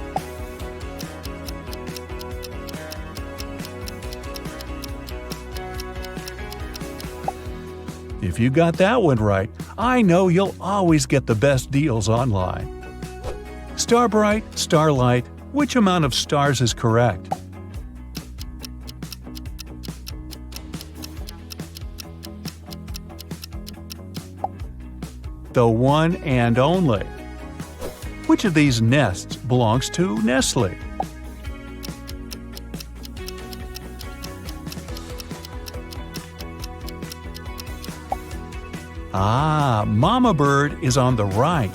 If you got that one right, I know you'll always get the best deals online. Starbright, Starlight, which amount of stars is correct? The one and only. Which of these nests belongs to Nestle? Ah, Mama Bird is on the right.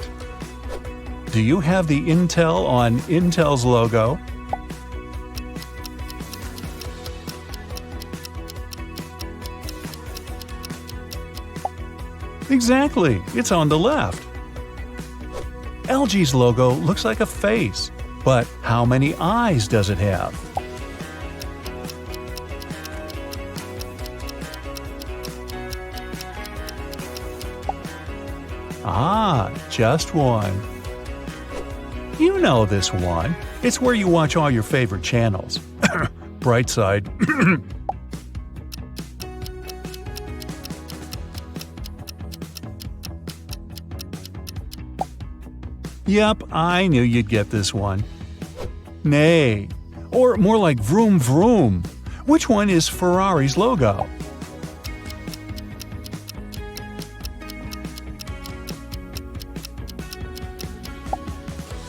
Do you have the Intel on Intel's logo? Exactly, it's on the left. LG's logo looks like a face, but how many eyes does it have? Ah, just one. You know this one. It's where you watch all your favorite channels. Brightside. Yep, I knew you'd get this one. Nay, or more like vroom vroom. Which one is Ferrari's logo?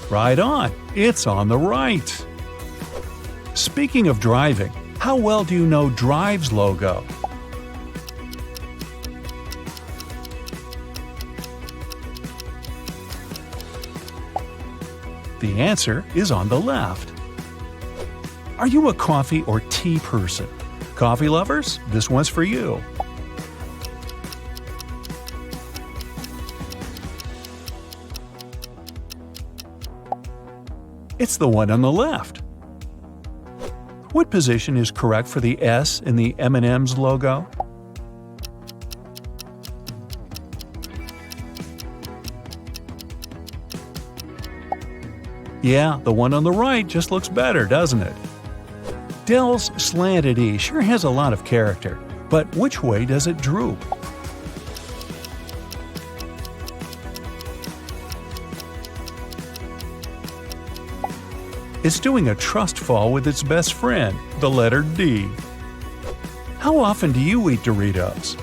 Right on, it's on the right. Speaking of driving, how well do you know Drive's logo? The answer is on the left. Are you a coffee or tea person? Coffee lovers, this one's for you. It's the one on the left. What position is correct for the S in the M&M's logo? Yeah, the one on the right just looks better, doesn't it? Dell's slanted E sure has a lot of character, but which way does it droop? It's doing a trust fall with its best friend, the letter D. How often do you eat Doritos?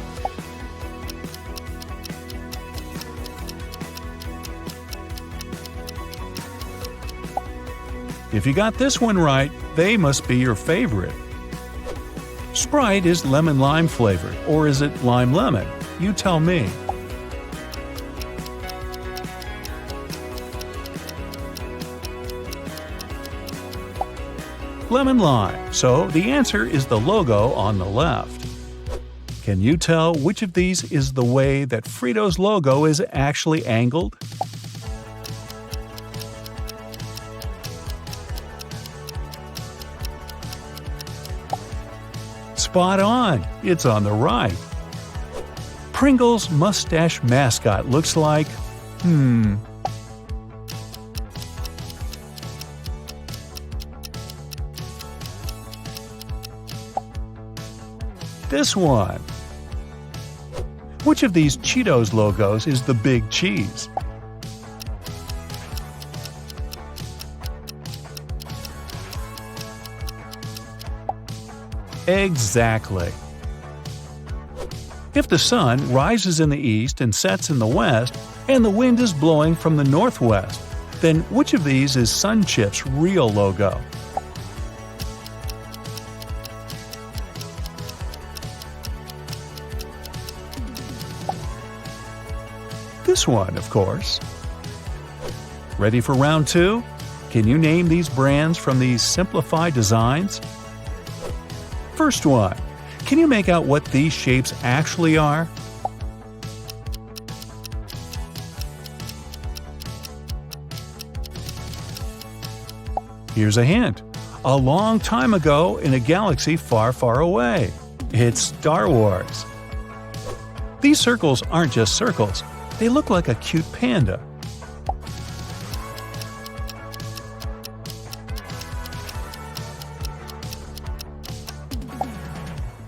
If you got this one right, they must be your favorite. Sprite is lemon-lime flavored, or is it lime-lemon? You tell me. Lemon-lime, so the answer is the logo on the left. Can you tell which of these is the way that Frito's logo is actually angled? Spot on, it's on the right. Pringles' mustache mascot looks like, this one. Which of these Cheetos logos is the big cheese? Exactly. If the sun rises in the east and sets in the west, and the wind is blowing from the northwest, then which of these is SunChip's real logo? This one, of course. Ready for round two? Can you name these brands from these simplified designs? First one. Can you make out what these shapes actually are? Here's a hint. A long time ago in a galaxy far, far away. It's Star Wars. These circles aren't just circles. They look like a cute panda.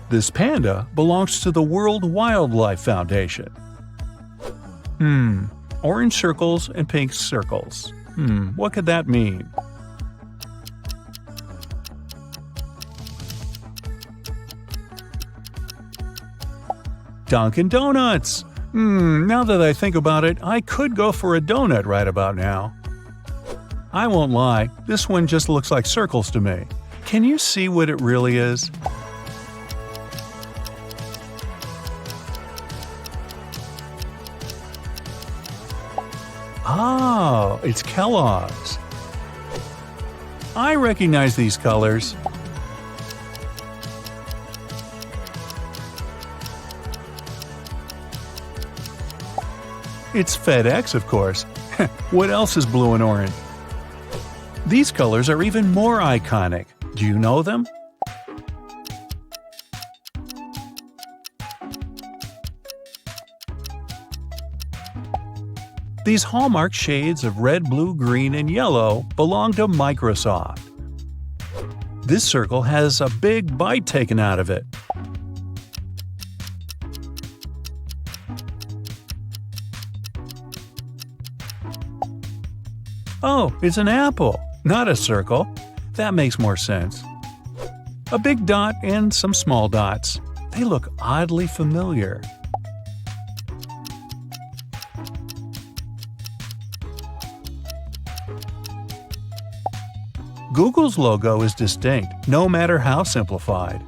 This panda belongs to the World Wildlife Foundation. Orange circles and pink circles. What could that mean? Dunkin' Donuts! Now that I think about it, I could go for a donut right about now. I won't lie, this one just looks like circles to me. Can you see what it really is? Oh, it's Kellogg's. I recognize these colors. It's FedEx, of course. What else is blue and orange? These colors are even more iconic. Do you know them? These hallmark shades of red, blue, green, and yellow belong to Microsoft. This circle has a big bite taken out of it. Oh, it's an apple, not a circle. That makes more sense. A big dot and some small dots. They look oddly familiar. Google's logo is distinct, no matter how simplified.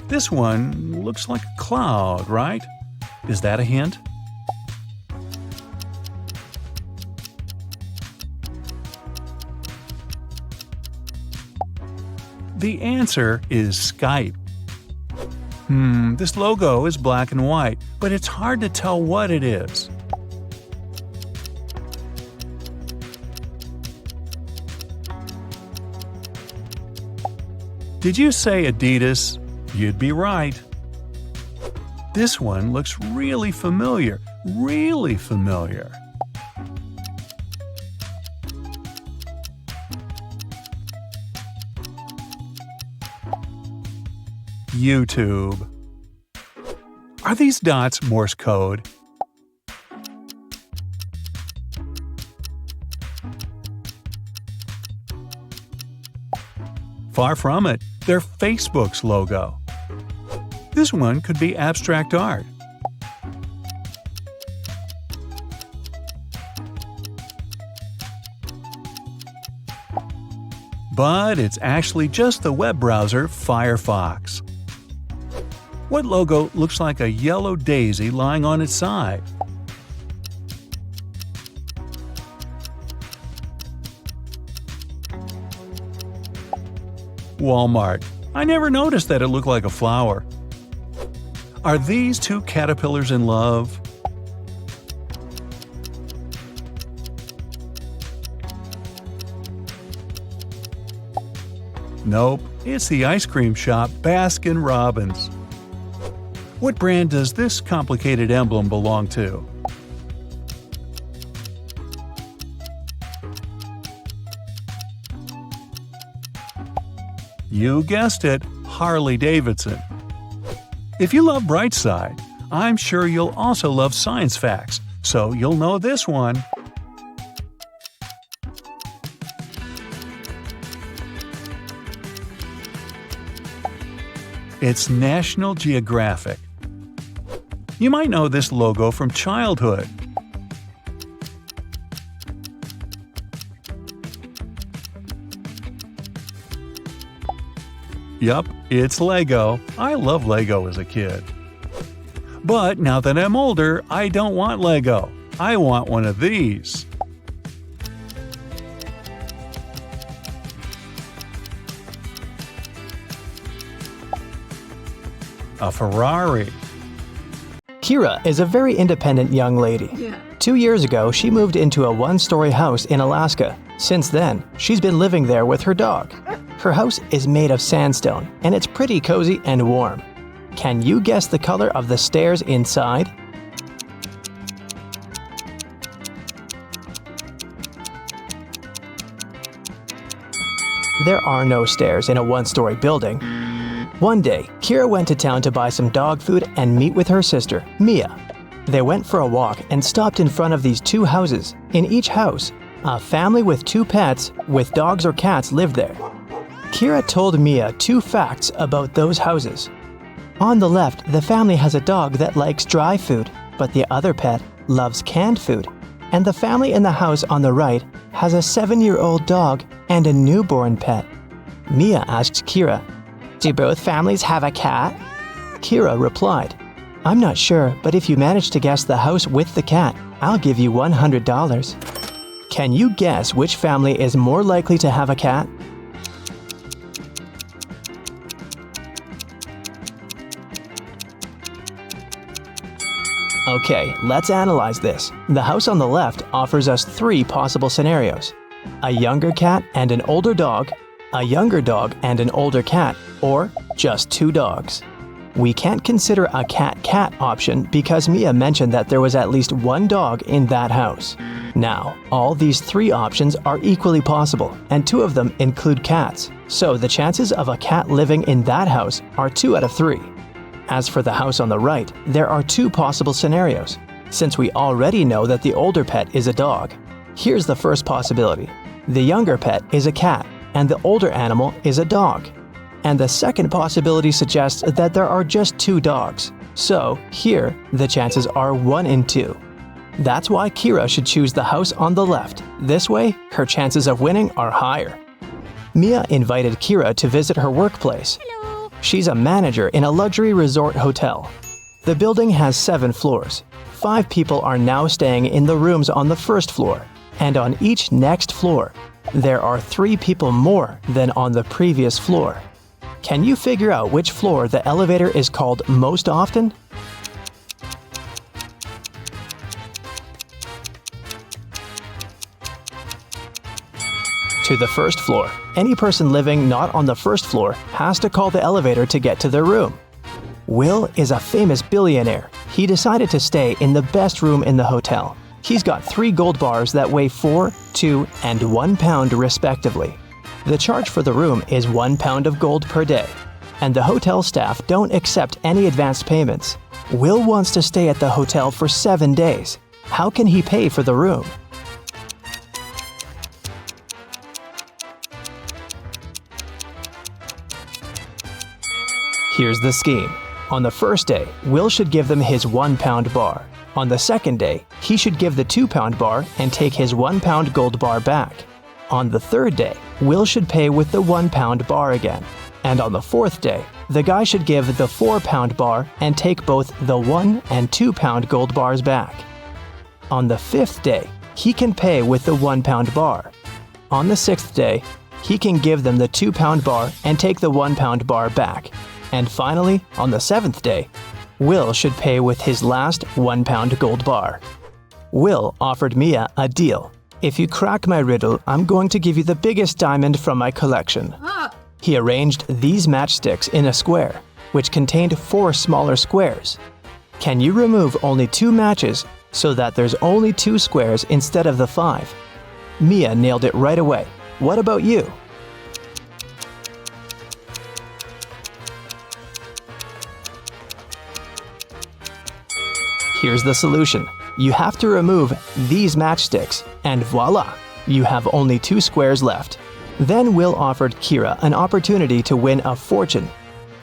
This one looks like a cloud, right? Is that a hint? The answer is Skype. This logo is black and white, but it's hard to tell what it is. Did you say Adidas? You'd be right. This one looks really familiar, really familiar. YouTube. Are these dots Morse code? Far from it. They're Facebook's logo. This one could be abstract art. But it's actually just the web browser Firefox. What logo looks like a yellow daisy lying on its side? Walmart. I never noticed that it looked like a flower. Are these two caterpillars in love? Nope, it's the ice cream shop Baskin Robbins. What brand does this complicated emblem belong to? You guessed it, Harley-Davidson. If you love Brightside, I'm sure you'll also love science facts, so you'll know this one. It's National Geographic. You might know this logo from childhood. Yup, it's Lego. I love Lego as a kid. But now that I'm older, I don't want Lego. I want one of these. A Ferrari. Kira is a very independent young lady. 2 years ago, she moved into a one-story house in Alaska. Since then, she's been living there with her dog. Her house is made of sandstone, and it's pretty cozy and warm. Can you guess the color of the stairs inside? There are no stairs in a one-story building. One day, Kira went to town to buy some dog food and meet with her sister, Mia. They went for a walk and stopped in front of these two houses. In each house, a family with 2 pets with dogs or cats lived there. Kira told Mia 2 facts about those houses. On the left, the family has a dog that likes dry food, but the other pet loves canned food. And the family in the house on the right has a 7-year-old dog and a newborn pet. Mia asked Kira, "Do both families have a cat?" Kira replied, "I'm not sure, but if you manage to guess the house with the cat, I'll give you $100. Can you guess which family is more likely to have a cat? Okay, let's analyze this. The house on the left offers us 3 possible scenarios. A younger cat and an older dog, a younger dog and an older cat, or just 2 dogs. We can't consider a cat-cat option because Mia mentioned that there was at least 1 dog in that house. Now, all these 3 options are equally possible, and 2 of them include cats, so the chances of a cat living in that house are 2 out of 3. As for the house on the right, there are 2 possible scenarios. Since we already know that the older pet is a dog, here's the first possibility. The younger pet is a cat, and the older animal is a dog. And the second possibility suggests that there are just 2 dogs. So, here, the chances are 1 in 2. That's why Kira should choose the house on the left. This way, her chances of winning are higher. Mia invited Kira to visit her workplace. She's a manager in a luxury resort hotel. The building has 7 floors. 5 people are now staying in the rooms on the first floor, and on each next floor, there are 3 people more than on the previous floor. Can you figure out which floor the elevator is called most often? To the first floor. Any person living not on the first floor has to call the elevator to get to their room. Will is a famous billionaire. He decided to stay in the best room in the hotel. He's got 3 gold bars that weigh 4, 2, and 1 pound respectively. The charge for the room is 1 pound of gold per day, and the hotel staff don't accept any advance payments. Will wants to stay at the hotel for 7 days. How can he pay for the room? Here's the scheme. On the first day, Will should give them his 1 pound bar. On the second day, he should give the 2 pound bar and take his 1 pound gold bar back. On the third day, Will should pay with the 1 pound bar again. And on the fourth day, the guy should give the 4 pound bar and take both the 1 and 2 pound gold bars back. On the 5th day, he can pay with the 1 pound bar. On the 6th day, he can give them the 2 pound bar and take the 1 pound bar back. And finally, on the 7th day, Will should pay with his last 1 pound gold bar. Will offered Mia a deal. "If you crack my riddle, I'm going to give you the biggest diamond from my collection." He arranged these matchsticks in a square, which contained 4 smaller squares. Can you remove only 2 matches so that there's only 2 squares instead of the 5? Mia nailed it right away. What about you? Here's the solution. You have to remove these matchsticks, and voila! You have only 2 squares left. Then Will offered Kira an opportunity to win a fortune.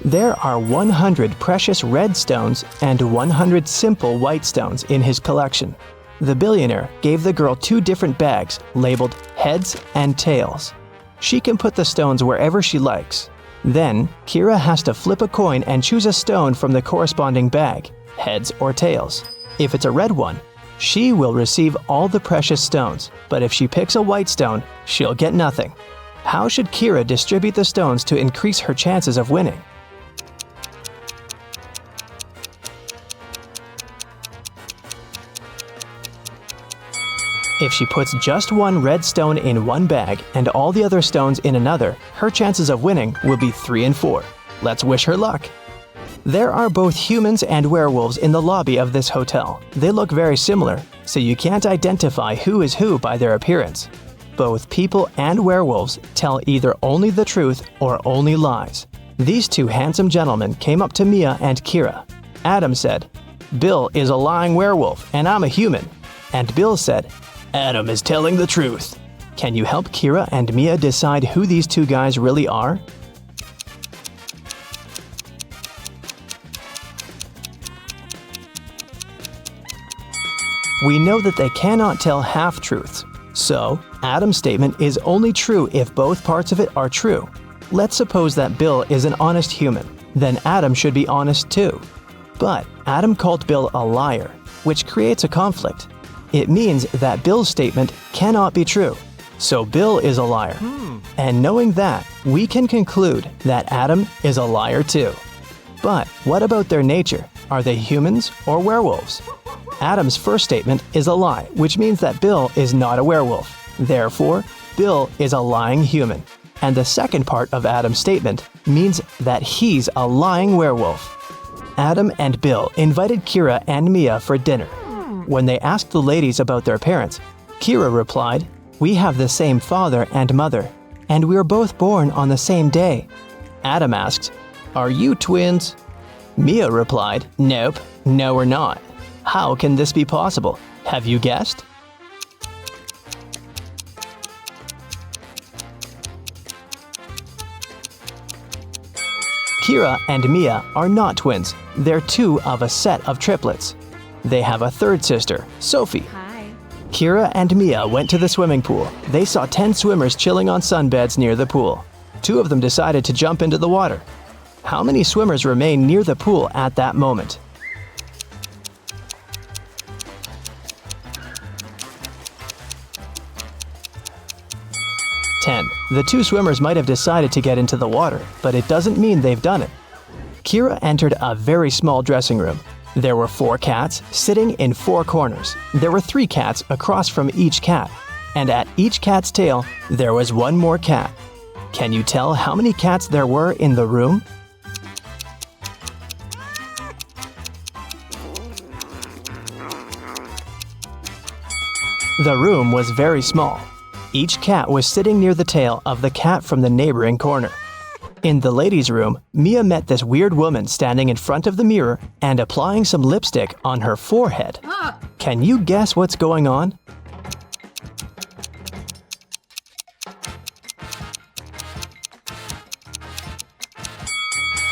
There are 100 precious red stones and 100 simple white stones in his collection. The billionaire gave the girl 2 different bags labeled heads and tails. She can put the stones wherever she likes. Then, Kira has to flip a coin and choose a stone from the corresponding bag, heads or tails. If it's a red one, she will receive all the precious stones, but if she picks a white stone, she'll get nothing. How should Kira distribute the stones to increase her chances of winning? If she puts just one red stone in one bag and all the other stones in another, her chances of winning will be 3 and 4. Let's wish her luck. There are both humans and werewolves in the lobby of this hotel. They look very similar, so you can't identify who is who by their appearance. Both people and werewolves tell either only the truth or only lies. These two handsome gentlemen came up to Mia and Kira. Adam said, "Bill is a lying werewolf and I'm a human." And Bill said, "Adam is telling the truth." Can you help Kira and Mia decide who these two guys really are? We know that they cannot tell half-truths. So, Adam's statement is only true if both parts of it are true. Let's suppose that Bill is an honest human. Then Adam should be honest too. But Adam called Bill a liar, which creates a conflict. It means that Bill's statement cannot be true. So Bill is a liar. And knowing that, we can conclude that Adam is a liar too. But what about their nature? Are they humans or werewolves? Adam's first statement is a lie, which means that Bill is not a werewolf. Therefore, Bill is a lying human. And the second part of Adam's statement means that he's a lying werewolf. Adam and Bill invited Kira and Mia for dinner. When they asked the ladies about their parents, Kira replied, "We have the same father and mother, and we were both born on the same day." Adam asked, "Are you twins?" Mia replied, "Nope, no we're not." How can this be possible? Have you guessed? Kira and Mia are not twins. They're two of a set of triplets. They have a third sister, Sophie. Hi. Kira and Mia went to the swimming pool. They saw 10 swimmers chilling on sunbeds near the pool. 2 of them decided to jump into the water. How many swimmers remained near the pool at that moment? 10. The 2 swimmers might have decided to get into the water, but it doesn't mean they've done it. Kira entered a very small dressing room. There were 4 cats sitting in 4 corners. There were 3 cats across from each cat. And at each cat's tail, there was 1 more cat. Can you tell how many cats there were in the room? The room was very small. Each cat was sitting near the tail of the cat from the neighboring corner. In the ladies' room, Mia met this weird woman standing in front of the mirror and applying some lipstick on her forehead. Can you guess what's going on?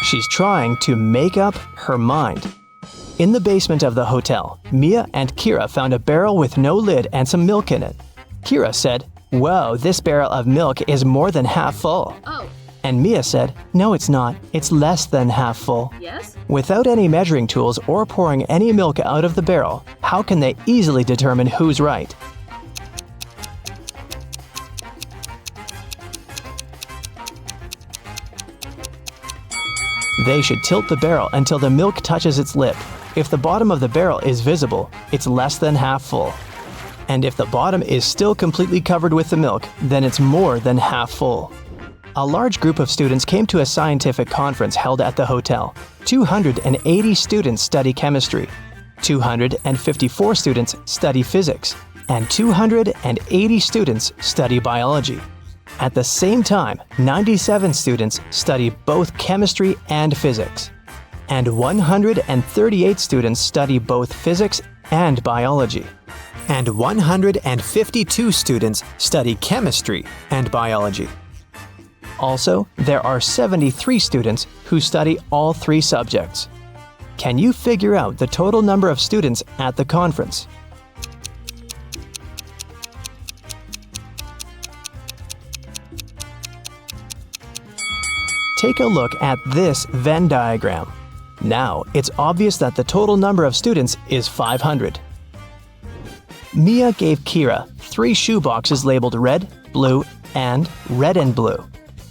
She's trying to make up her mind. In the basement of the hotel, Mia and Kira found a barrel with no lid and some milk in it. Kira said, "Whoa, this barrel of milk is more than half full." Oh, And Mia said, "No, it's not. It's less than half full." yes? Without any measuring tools or pouring any milk out of the barrel, how can they easily determine who's right? They should tilt the barrel until the milk touches its lip. If the bottom of the barrel is visible, it's less than half full. And if the bottom is still completely covered with the milk, then it's more than half full. A large group of students came to a scientific conference held at the hotel. 280 students study chemistry, 254 students study physics, and 280 students study biology. At the same time, 97 students study both chemistry and physics, and 138 students study both physics and biology, and 152 students study chemistry and biology. Also, there are 73 students who study all 3 subjects. Can you figure out the total number of students at the conference? Take a look at this Venn diagram. Now, it's obvious that the total number of students is 500. Mia gave Kira 3 shoe boxes labeled red, blue, and red and blue.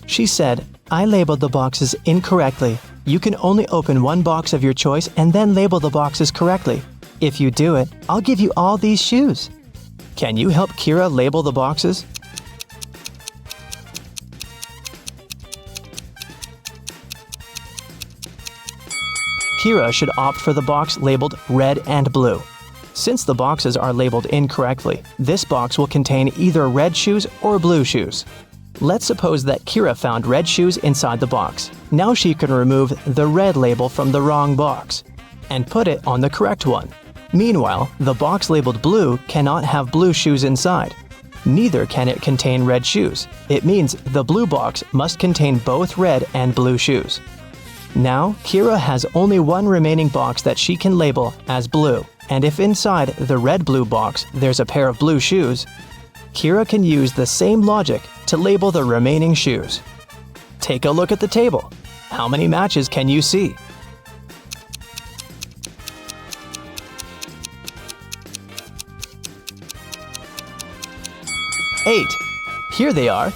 She said, "I labeled the boxes incorrectly. You can only open 1 box of your choice and then label the boxes correctly. If you do it, I'll give you all these shoes." Can you help Kira label the boxes? Kira should opt for the box labeled red and blue. Since the boxes are labeled incorrectly, this box will contain either red shoes or blue shoes. Let's suppose that Kira found red shoes inside the box. Now she can remove the red label from the wrong box and put it on the correct one. Meanwhile, the box labeled blue cannot have blue shoes inside. Neither can it contain red shoes. It means the blue box must contain both red and blue shoes. Now, Kira has only one remaining box that she can label as blue, and if inside the red-blue box there's a pair of blue shoes, Kira can use the same logic to label the remaining shoes. Take a look at the table. How many matches can you see? 8. Here they are.